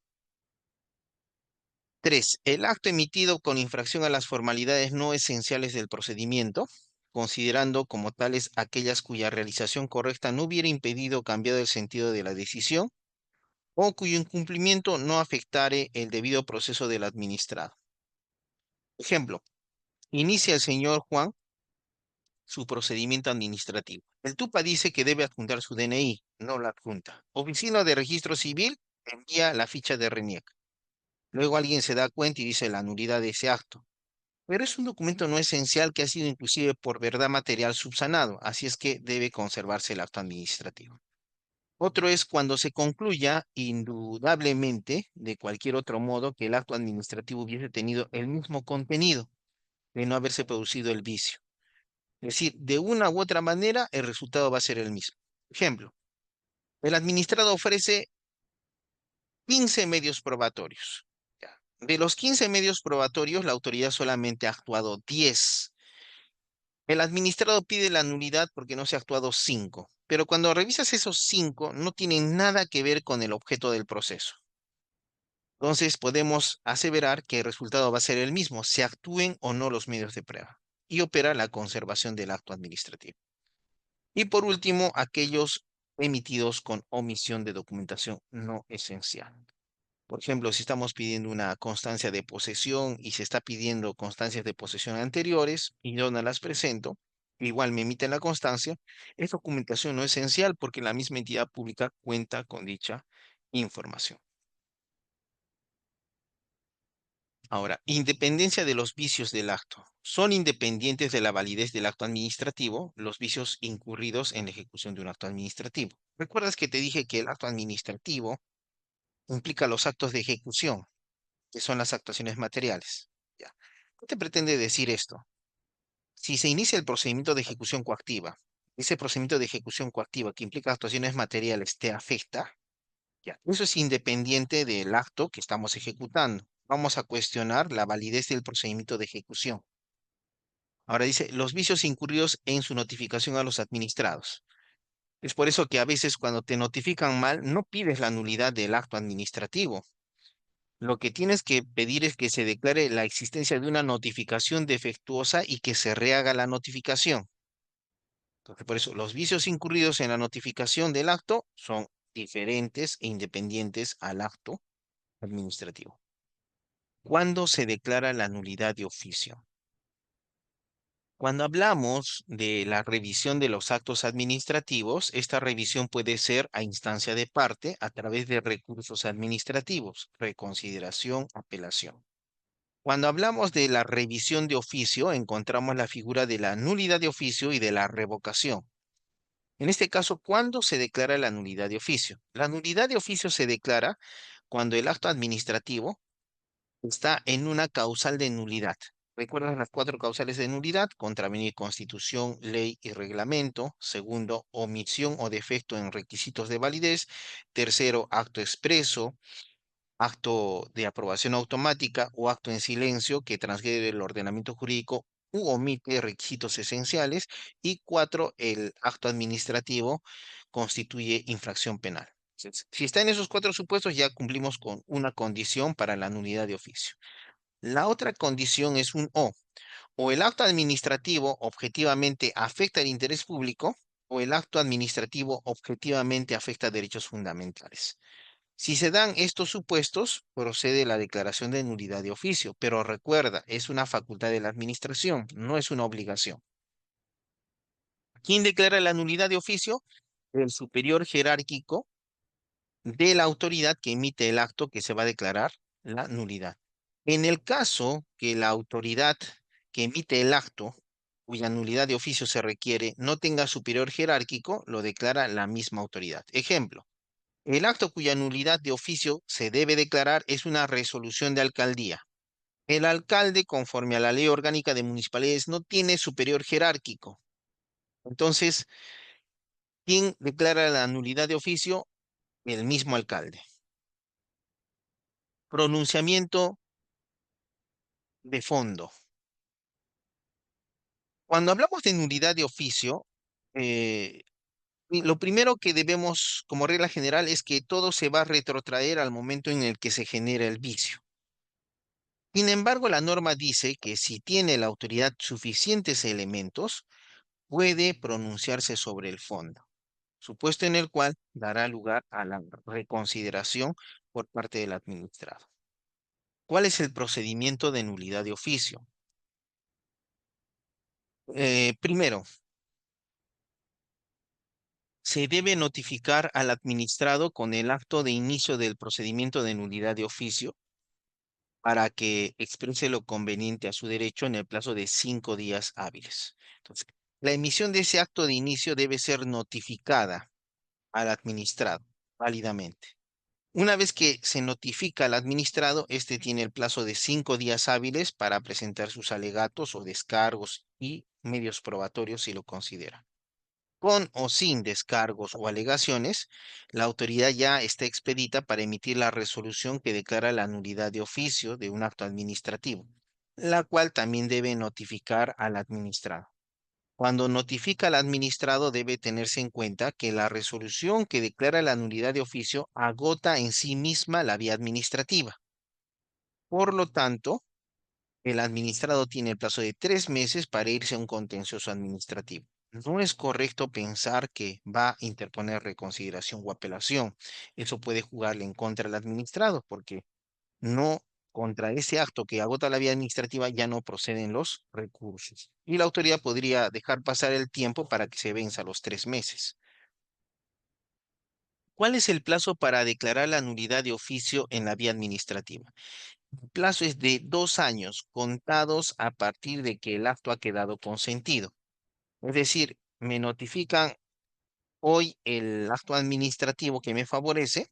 3. El acto emitido con infracción a las formalidades no esenciales del procedimiento, considerando como tales aquellas cuya realización correcta no hubiera impedido o cambiado el sentido de la decisión, o cuyo incumplimiento no afectare el debido proceso del administrado. Ejemplo, inicia el señor Juan su procedimiento administrativo. El TUPA dice que debe adjuntar su DNI, no la adjunta. Oficina de Registro Civil envía la ficha de RENIEC. Luego alguien se da cuenta y dice la nulidad de ese acto. Pero es un documento no esencial que ha sido inclusive por verdad material subsanado, así es que debe conservarse el acto administrativo. Otro es cuando se concluya indudablemente, de cualquier otro modo, que el acto administrativo hubiese tenido el mismo contenido de no haberse producido el vicio. Es decir, de una u otra manera, el resultado va a ser el mismo. Ejemplo, el administrado ofrece 15 medios probatorios. Ya. De los 15 medios probatorios, la autoridad solamente ha actuado 10. El administrado pide la nulidad porque no se ha actuado 5. Pero cuando revisas esos 5, no tienen nada que ver con el objeto del proceso. Entonces podemos aseverar que el resultado va a ser el mismo, se actúen o no los medios de prueba, y opera la conservación del acto administrativo. Y por último, aquellos emitidos con omisión de documentación no esencial. Por ejemplo, si estamos pidiendo una constancia de posesión y se está pidiendo constancias de posesión anteriores y yo no las presento, igual me emiten la constancia, es documentación no esencial porque la misma entidad pública cuenta con dicha información. Ahora, independencia de los vicios del acto. Son independientes de la validez del acto administrativo los vicios incurridos en la ejecución de un acto administrativo. ¿Recuerdas que te dije que el acto administrativo implica los actos de ejecución, que son las actuaciones materiales? Ya. ¿Qué te pretende decir esto? Si se inicia el procedimiento de ejecución coactiva, ese procedimiento de ejecución coactiva que implica actuaciones materiales te afecta, ya. Eso es independiente del acto que estamos ejecutando. Vamos a cuestionar la validez del procedimiento de ejecución. Ahora dice, los vicios incurridos en su notificación a los administrados. Es por eso que a veces cuando te notifican mal, no pides la nulidad del acto administrativo. Lo que tienes que pedir es que se declare la existencia de una notificación defectuosa y que se rehaga la notificación. Entonces, por eso, los vicios incurridos en la notificación del acto son diferentes e independientes al acto administrativo. ¿Cuándo se declara la nulidad de oficio? Cuando hablamos de la revisión de los actos administrativos, esta revisión puede ser a instancia de parte a través de recursos administrativos, reconsideración, apelación. Cuando hablamos de la revisión de oficio, encontramos la figura de la nulidad de oficio y de la revocación. En este caso, ¿cuándo se declara la nulidad de oficio? La nulidad de oficio se declara cuando el acto administrativo está en una causal de nulidad. ¿Recuerdas las cuatro causales de nulidad? Contravenir constitución, ley y reglamento. Segundo, omisión o defecto en requisitos de validez. Tercero, acto expreso, acto de aprobación automática o acto en silencio que transgrede el ordenamiento jurídico u omite requisitos esenciales. Y cuatro, el acto administrativo constituye infracción penal. Entonces, si está en esos cuatro supuestos, ya cumplimos con una condición para la nulidad de oficio. La otra condición es un O. O el acto administrativo objetivamente afecta el interés público o el acto administrativo objetivamente afecta derechos fundamentales. Si se dan estos supuestos, procede la declaración de nulidad de oficio, pero recuerda, es una facultad de la administración, no es una obligación. ¿Quién declara la nulidad de oficio? El superior jerárquico de la autoridad que emite el acto que se va a declarar la nulidad. En el caso que la autoridad que emite el acto, cuya nulidad de oficio se requiere, no tenga superior jerárquico, lo declara la misma autoridad. Ejemplo, el acto cuya nulidad de oficio se debe declarar es una resolución de alcaldía. El alcalde, conforme a la ley orgánica de municipalidades, no tiene superior jerárquico. Entonces, ¿quién declara la nulidad de oficio? El mismo alcalde. Pronunciamiento de fondo. Cuando hablamos de nulidad de oficio, eh, lo primero que debemos, como regla general, es que todo se va a retrotraer al momento en el que se genera el vicio. Sin embargo, la norma dice que si tiene la autoridad suficientes elementos, puede pronunciarse sobre el fondo, supuesto en el cual dará lugar a la reconsideración por parte del administrado. ¿Cuál es el procedimiento de nulidad de oficio? Primero, se debe notificar al administrado con el acto de inicio del procedimiento de nulidad de oficio para que exprese lo conveniente a su derecho en el plazo de 5 días hábiles. Entonces, la emisión de ese acto de inicio debe ser notificada al administrado válidamente. Una vez que se notifica al administrado, este tiene el plazo de 5 días hábiles para presentar sus alegatos o descargos y medios probatorios si lo considera. Con o sin descargos o alegaciones, la autoridad ya está expedita para emitir la resolución que declara la nulidad de oficio de un acto administrativo, la cual también debe notificar al administrado. Cuando notifica al administrado, debe tenerse en cuenta que la resolución que declara la nulidad de oficio agota en sí misma la vía administrativa. Por lo tanto, el administrado tiene el plazo de 3 meses para irse a un contencioso administrativo. No es correcto pensar que va a interponer reconsideración o apelación. Eso puede jugarle en contra al administrado porque no, contra ese acto que agota la vía administrativa ya no proceden los recursos. Y la autoridad podría dejar pasar el tiempo para que se venza los 3 meses. ¿Cuál es el plazo para declarar la nulidad de oficio en la vía administrativa? El plazo es de 2 años contados a partir de que el acto ha quedado consentido. Es decir, me notifican hoy el acto administrativo que me favorece,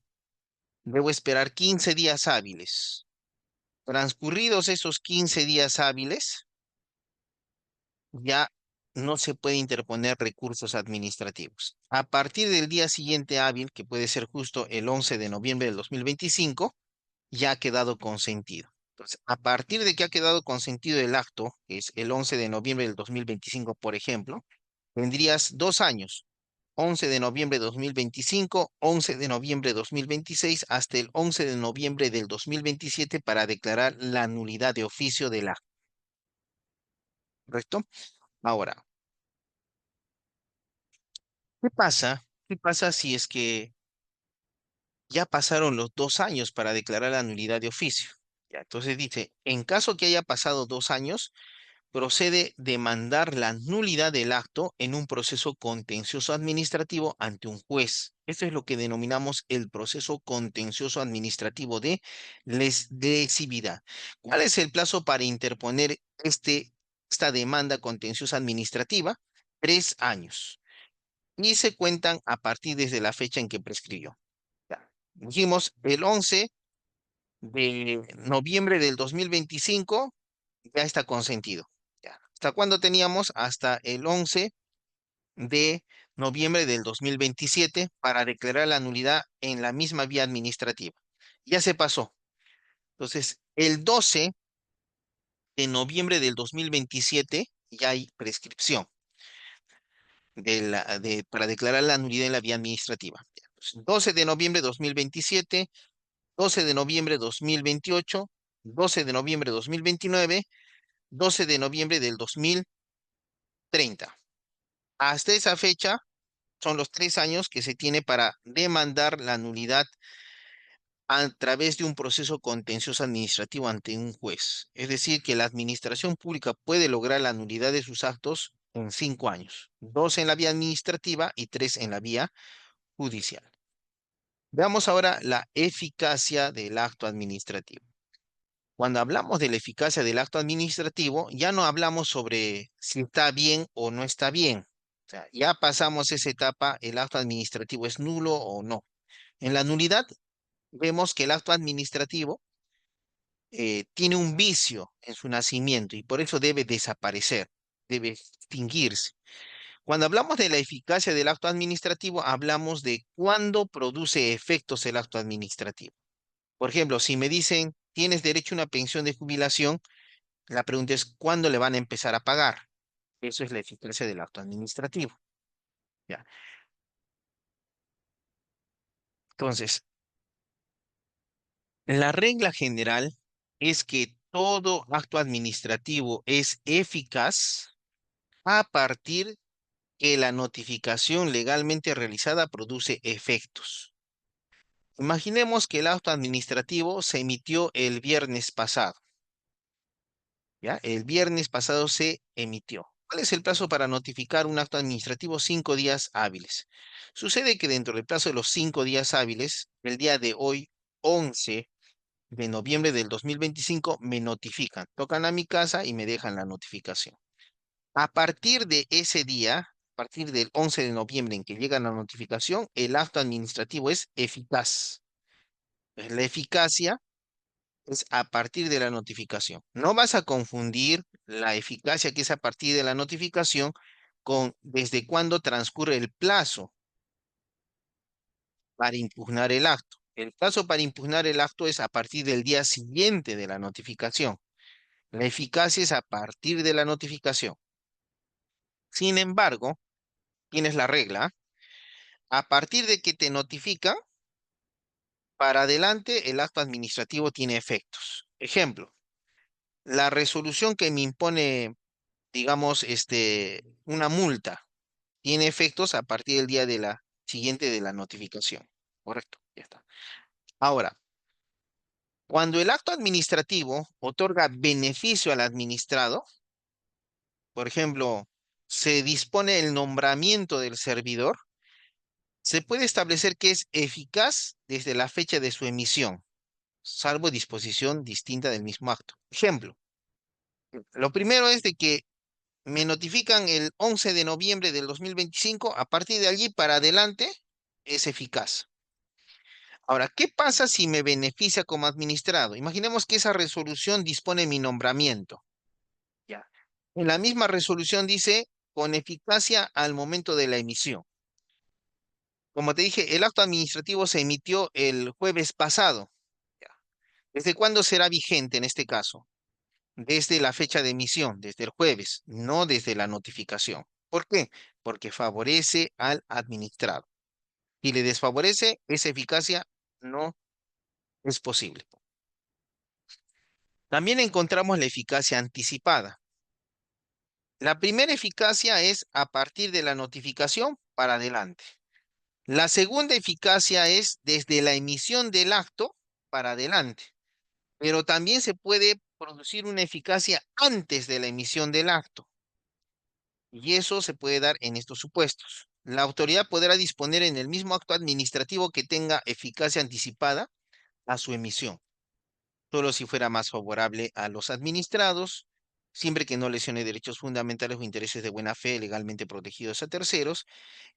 debo esperar 15 días hábiles. Transcurridos esos 15 días hábiles, ya no se puede interponer recursos administrativos. A partir del día siguiente hábil, que puede ser justo el 11 de noviembre del 2025, ya ha quedado consentido. Entonces, a partir de que ha quedado consentido el acto, que es el 11 de noviembre del 2025, por ejemplo, tendrías 2 años. 11 de noviembre de 2025, 11 de noviembre de 2026, hasta el 11 de noviembre del 2027 para declarar la nulidad de oficio del acto, ¿correcto? Ahora, ¿qué pasa? ¿Qué pasa si es que ya pasaron los 2 años para declarar la nulidad de oficio? Ya, entonces dice, en caso que haya pasado 2 años, procede demandar la nulidad del acto en un proceso contencioso administrativo ante un juez. Esto es lo que denominamos el proceso contencioso administrativo de lesividad. ¿Cuál es el plazo para interponer esta demanda contenciosa administrativa? 3 años. Y se cuentan a partir desde la fecha en que prescribió. Ya. Dijimos el 11 de noviembre del 2025 ya está consentido. Ya. ¿Hasta cuándo teníamos? Hasta el 11 de noviembre del 2027 para declarar la nulidad en la misma vía administrativa. Ya se pasó. Entonces, el 12 de noviembre del 2027 ya hay prescripción para declarar la nulidad en la vía administrativa. Ya. Entonces, 12 de noviembre de 2027, 12 de noviembre de 2028, 12 de noviembre de 2029, 12 de noviembre del 2030. Hasta esa fecha son los 3 años que se tiene para demandar la nulidad a través de un proceso contencioso administrativo ante un juez. Es decir, que la administración pública puede lograr la nulidad de sus actos en 5 años, 2 en la vía administrativa y 3 en la vía judicial. Veamos ahora la eficacia del acto administrativo. Cuando hablamos de la eficacia del acto administrativo, ya no hablamos sobre si está bien o no está bien. O sea, ya pasamos esa etapa, el acto administrativo es nulo o no. En la nulidad vemos que el acto administrativo tiene un vicio en su nacimiento y por eso debe desaparecer, debe extinguirse. Cuando hablamos de la eficacia del acto administrativo, hablamos de cuándo produce efectos el acto administrativo. Por ejemplo, si me dicen, tienes derecho a una pensión de jubilación, la pregunta es, ¿cuándo le van a empezar a pagar? Eso es la eficacia del acto administrativo. ¿Ya? Entonces, la regla general es que todo acto administrativo es eficaz a partir que la notificación legalmente realizada produce efectos. Imaginemos que el acto administrativo se emitió el viernes pasado, ¿ya? El viernes pasado se emitió. ¿Cuál es el plazo para notificar un acto administrativo? 5 días hábiles. Sucede que dentro del plazo de los 5 días hábiles, el día de hoy, 11 de noviembre del 2025, me notifican. Tocan a mi casa y me dejan la notificación. A partir de ese día, a partir del 11 de noviembre en que llega la notificación, el acto administrativo es eficaz. La eficacia es a partir de la notificación. No vas a confundir la eficacia que es a partir de la notificación con desde cuándo transcurre el plazo para impugnar el acto. El plazo para impugnar el acto es a partir del día siguiente de la notificación. La eficacia es a partir de la notificación. Sin embargo, tienes la regla. A partir de que te notifica, para adelante el acto administrativo tiene efectos. Ejemplo, la resolución que me impone, digamos, una multa, tiene efectos a partir del día de la siguiente de la notificación. Correcto, ya está. Ahora, cuando el acto administrativo otorga beneficio al administrado, por ejemplo, se dispone el nombramiento del servidor, se puede establecer que es eficaz desde la fecha de su emisión, salvo disposición distinta del mismo acto. Ejemplo, lo primero es de que me notifican el 11 de noviembre del 2025, a partir de allí para adelante es eficaz. Ahora, ¿qué pasa si me beneficia como administrado? Imaginemos que esa resolución dispone mi nombramiento. Ya. En la misma resolución dice con eficacia al momento de la emisión. Como te dije, el acto administrativo se emitió el jueves pasado. Ya. ¿Desde cuándo será vigente en este caso? Desde la fecha de emisión, desde el jueves, no desde la notificación. ¿Por qué? Porque favorece al administrado. Si le desfavorece, esa eficacia no es posible. También encontramos la eficacia anticipada. La primera eficacia es a partir de la notificación para adelante. La segunda eficacia es desde la emisión del acto para adelante. Pero también se puede producir una eficacia antes de la emisión del acto. Y eso se puede dar en estos supuestos. La autoridad podrá disponer en el mismo acto administrativo que tenga eficacia anticipada a su emisión, solo si fuera más favorable a los administrados, siempre que no lesione derechos fundamentales o intereses de buena fe legalmente protegidos a terceros,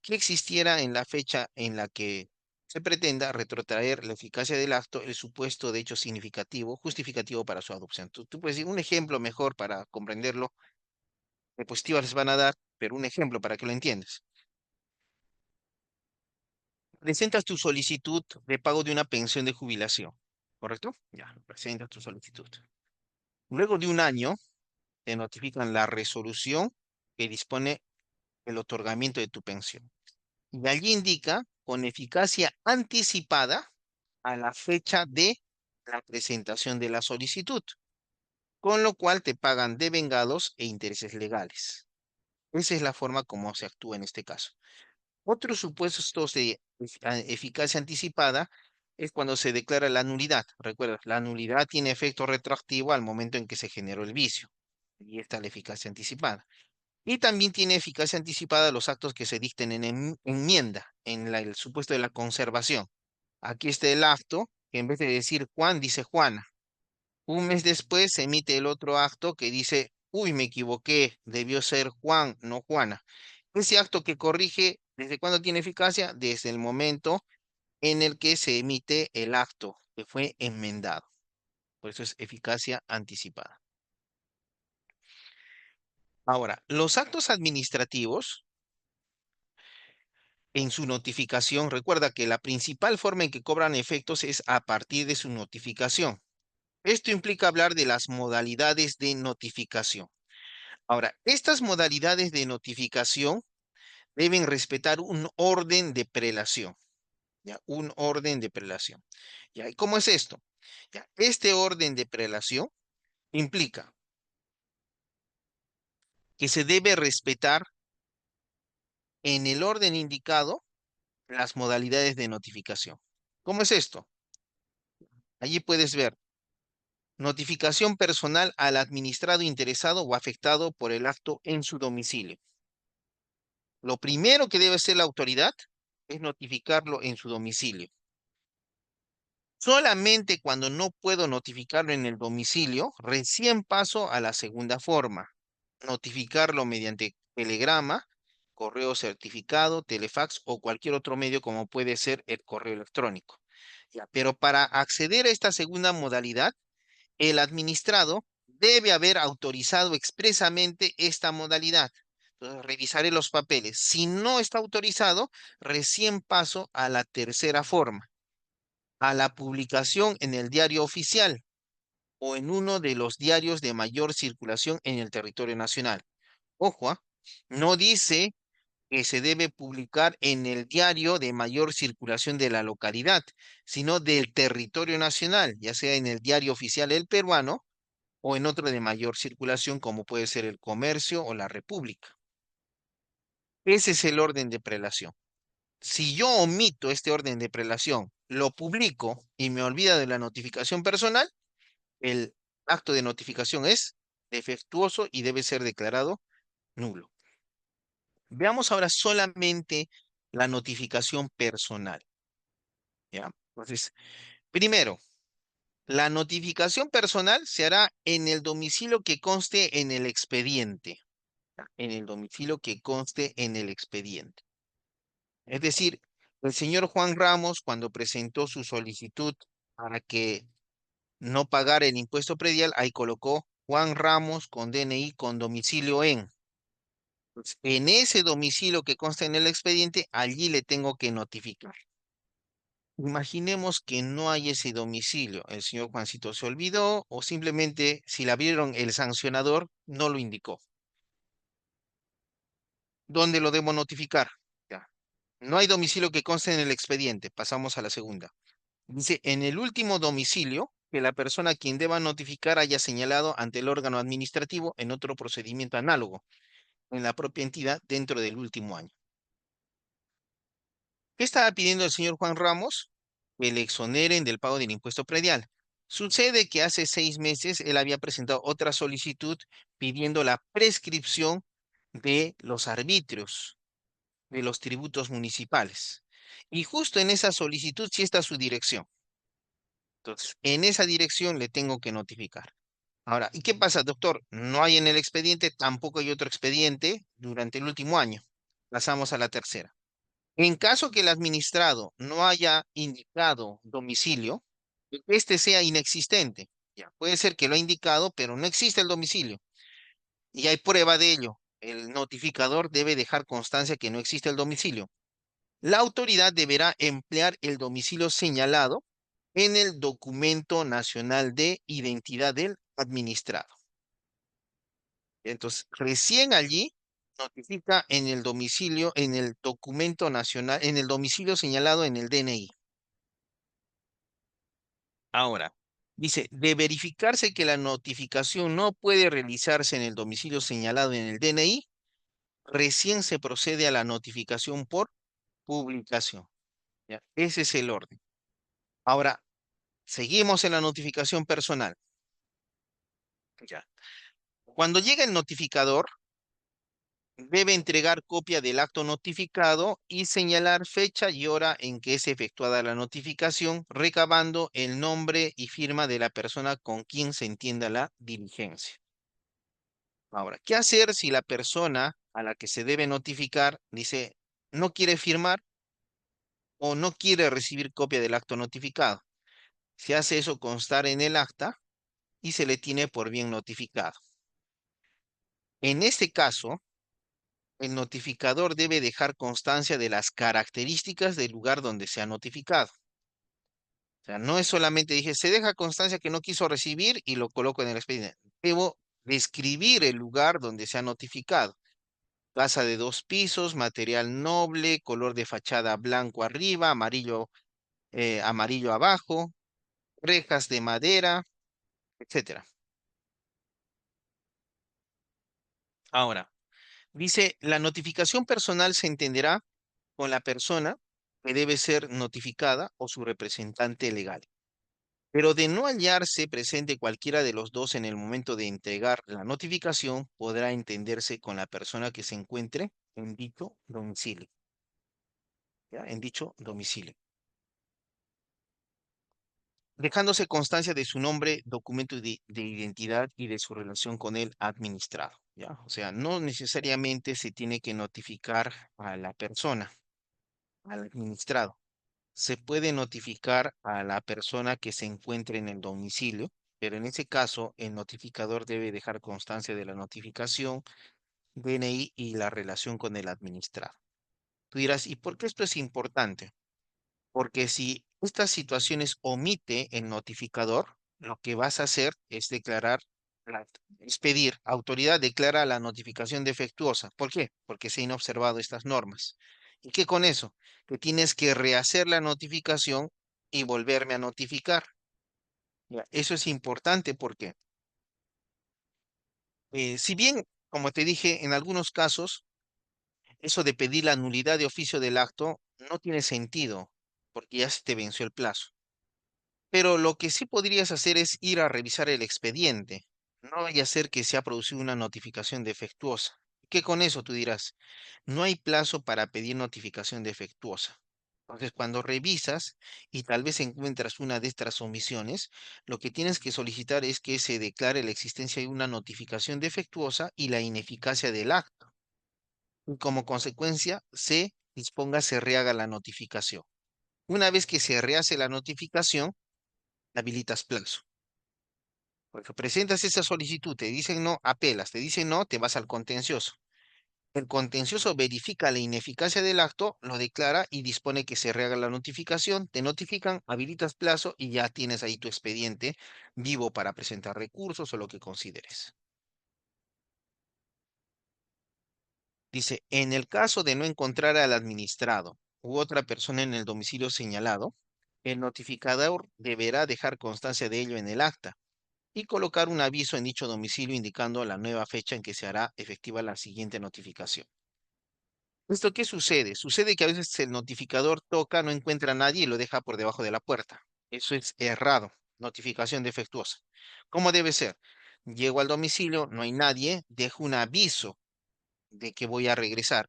que existiera en la fecha en la que se pretenda retrotraer la eficacia del acto el supuesto de hecho significativo, justificativo para su adopción. Tú puedes decir un ejemplo mejor para comprenderlo. Diapositivas les van a dar, pero un ejemplo para que lo entiendas. Presentas tu solicitud de pago de una pensión de jubilación, ¿correcto? Ya, presentas tu solicitud. Luego de un año, te notifican la resolución que dispone el otorgamiento de tu pensión. Y allí indica con eficacia anticipada a la fecha de la presentación de la solicitud, con lo cual te pagan devengados e intereses legales. Esa es la forma como se actúa en este caso. Otros supuestos de eficacia anticipada es cuando se declara la nulidad. Recuerda, la nulidad tiene efecto retroactivo al momento en que se generó el vicio. Y está la eficacia anticipada. Y también tiene eficacia anticipada los actos que se dicten en enmienda, en el supuesto de la conservación. Aquí está el acto, que en vez de decir Juan, dice Juana. Un mes después se emite el otro acto que dice, uy, me equivoqué, debió ser Juan, no Juana. Ese acto que corrige, ¿desde cuándo tiene eficacia? Desde el momento en el que se emite el acto que fue enmendado. Por eso es eficacia anticipada. Ahora, los actos administrativos, en su notificación, recuerda que la principal forma en que cobran efectos es a partir de su notificación. Esto implica hablar de las modalidades de notificación. Ahora, estas modalidades de notificación deben respetar un orden de prelación, ¿ya? Un orden de prelación. ¿Ya? ¿Y cómo es esto? ¿Ya? Este orden de prelación implica que se debe respetar en el orden indicado las modalidades de notificación. ¿Cómo es esto? Allí puedes ver notificación personal al administrado interesado o afectado por el acto en su domicilio. Lo primero que debe hacer la autoridad es notificarlo en su domicilio. Solamente cuando no puedo notificarlo en el domicilio, recién paso a la segunda forma, notificarlo mediante telegrama, correo certificado, telefax o cualquier otro medio como puede ser el correo electrónico. Ya, pero para acceder a esta segunda modalidad, el administrado debe haber autorizado expresamente esta modalidad. Entonces, revisaré los papeles. Si no está autorizado, recién paso a la tercera forma, a la publicación en el diario oficial o en uno de los diarios de mayor circulación en el territorio nacional. Ojo, no dice que se debe publicar en el diario de mayor circulación de la localidad, sino del territorio nacional, ya sea en el diario oficial El Peruano o en otro de mayor circulación, como puede ser El Comercio o La República. Ese es el orden de prelación. Si yo omito este orden de prelación, lo publico y me olvida de la notificación personal, el acto de notificación es defectuoso y debe ser declarado nulo. Veamos ahora solamente la notificación personal, ¿ya? Entonces, primero, la notificación personal se hará en el domicilio que conste en el expediente, ¿ya? En el domicilio que conste en el expediente. Es decir, el señor Juan Ramos, cuando presentó su solicitud para que no pagar el impuesto predial, ahí colocó Juan Ramos con DNI con domicilio en. Pues, en ese domicilio que consta en el expediente, allí le tengo que notificar. Imaginemos que no hay ese domicilio. El señor Juancito se olvidó o simplemente si la vieron el sancionador no lo indicó. ¿Dónde lo debo notificar? Ya. No hay domicilio que conste en el expediente. Pasamos a la segunda. Dice, en el último domicilio, que la persona a quien deba notificar haya señalado ante el órgano administrativo en otro procedimiento análogo en la propia entidad dentro del último año. ¿Qué estaba pidiendo el señor Juan Ramos? Que le exoneren del pago del impuesto predial. Sucede que hace 6 meses él había presentado otra solicitud pidiendo la prescripción de los arbitrios, de los tributos municipales. Y justo en esa solicitud sí está su dirección. Entonces, en esa dirección le tengo que notificar. Ahora, ¿y qué pasa, doctor? No hay en el expediente, tampoco hay otro expediente durante el último año. Pasamos a la tercera. En caso que el administrado no haya indicado domicilio, este sea inexistente. Ya, puede ser que lo ha indicado, pero no existe el domicilio. Y hay prueba de ello. El notificador debe dejar constancia que no existe el domicilio. La autoridad deberá emplear el domicilio señalado en el documento nacional de identidad del administrado. Entonces, recién allí notifica en el domicilio, en el documento nacional, en el domicilio señalado en el DNI. Ahora, dice, de verificarse que la notificación no puede realizarse en el domicilio señalado en el DNI, recién se procede a la notificación por publicación. ¿Ya? Ese es el orden. Ahora, seguimos en la notificación personal. Ya. Cuando llega el notificador, debe entregar copia del acto notificado y señalar fecha y hora en que es efectuada la notificación, recabando el nombre y firma de la persona con quien se entienda la diligencia. Ahora, ¿qué hacer si la persona a la que se debe notificar dice no quiere firmar o no quiere recibir copia del acto notificado? Se hace eso constar en el acta y se le tiene por bien notificado. En este caso, el notificador debe dejar constancia de las características del lugar donde se ha notificado. O sea, no es solamente dije, se deja constancia que no quiso recibir y lo coloco en el expediente. Debo describir el lugar donde se ha notificado. Casa de 2 pisos, material noble, color de fachada blanco arriba, amarillo abajo, rejas de madera, etcétera. Ahora, dice, la notificación personal se entenderá con la persona que debe ser notificada o su representante legal. Pero de no hallarse presente cualquiera de los dos en el momento de entregar la notificación, podrá entenderse con la persona que se encuentre en dicho domicilio. ¿Ya? En dicho domicilio. Dejándose constancia de su nombre, documento de identidad y de su relación con el administrado. ¿Ya? O sea, no necesariamente se tiene que notificar a la persona, al administrado. Se puede notificar a la persona que se encuentre en el domicilio, pero en ese caso el notificador debe dejar constancia de la notificación, DNI y la relación con el administrado. Tú dirás, ¿y por qué esto es importante? Porque si estas situaciones omite el notificador, lo que vas a hacer es es pedir, autoridad declara la notificación defectuosa. ¿Por qué? Porque se han observado estas normas. ¿Y qué con eso? Que tienes que rehacer la notificación y volverme a notificar. Ya, eso es importante porque, si bien, como te dije, en algunos casos, eso de pedir la nulidad de oficio del acto no tiene sentido, porque ya se te venció el plazo. Pero lo que sí podrías hacer es ir a revisar el expediente. No vaya a ser que se ha producido una notificación defectuosa. ¿Qué con eso tú dirás? No hay plazo para pedir notificación defectuosa. Entonces, cuando revisas y tal vez encuentras una de estas omisiones, lo que tienes que solicitar es que se declare la existencia de una notificación defectuosa y la ineficacia del acto. Y como consecuencia, se rehaga la notificación. Una vez que se rehace la notificación, habilitas plazo. Porque presentas esa solicitud, te dicen no, apelas, te dicen no, te vas al contencioso. El contencioso verifica la ineficacia del acto, lo declara y dispone que se rehaga la notificación, te notifican, habilitas plazo y ya tienes ahí tu expediente vivo para presentar recursos o lo que consideres. Dice, en el caso de no encontrar al administrado u otra persona en el domicilio señalado, el notificador deberá dejar constancia de ello en el acta y colocar un aviso en dicho domicilio indicando la nueva fecha en que se hará efectiva la siguiente notificación. ¿Esto qué sucede? Sucede que a veces el notificador toca, no encuentra a nadie y lo deja por debajo de la puerta. Eso es errado. Notificación defectuosa. ¿Cómo debe ser? Llego al domicilio, no hay nadie, dejo un aviso de que voy a regresar.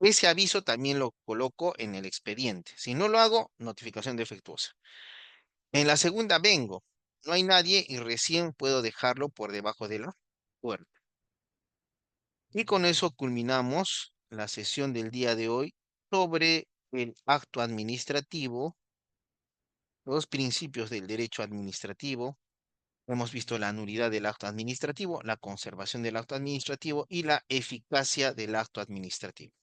Ese aviso también lo coloco en el expediente. Si no lo hago, notificación defectuosa. En la segunda vengo, no hay nadie y recién puedo dejarlo por debajo de la puerta. Y con eso culminamos la sesión del día de hoy sobre el acto administrativo, los principios del derecho administrativo. Hemos visto la nulidad del acto administrativo, la conservación del acto administrativo y la eficacia del acto administrativo.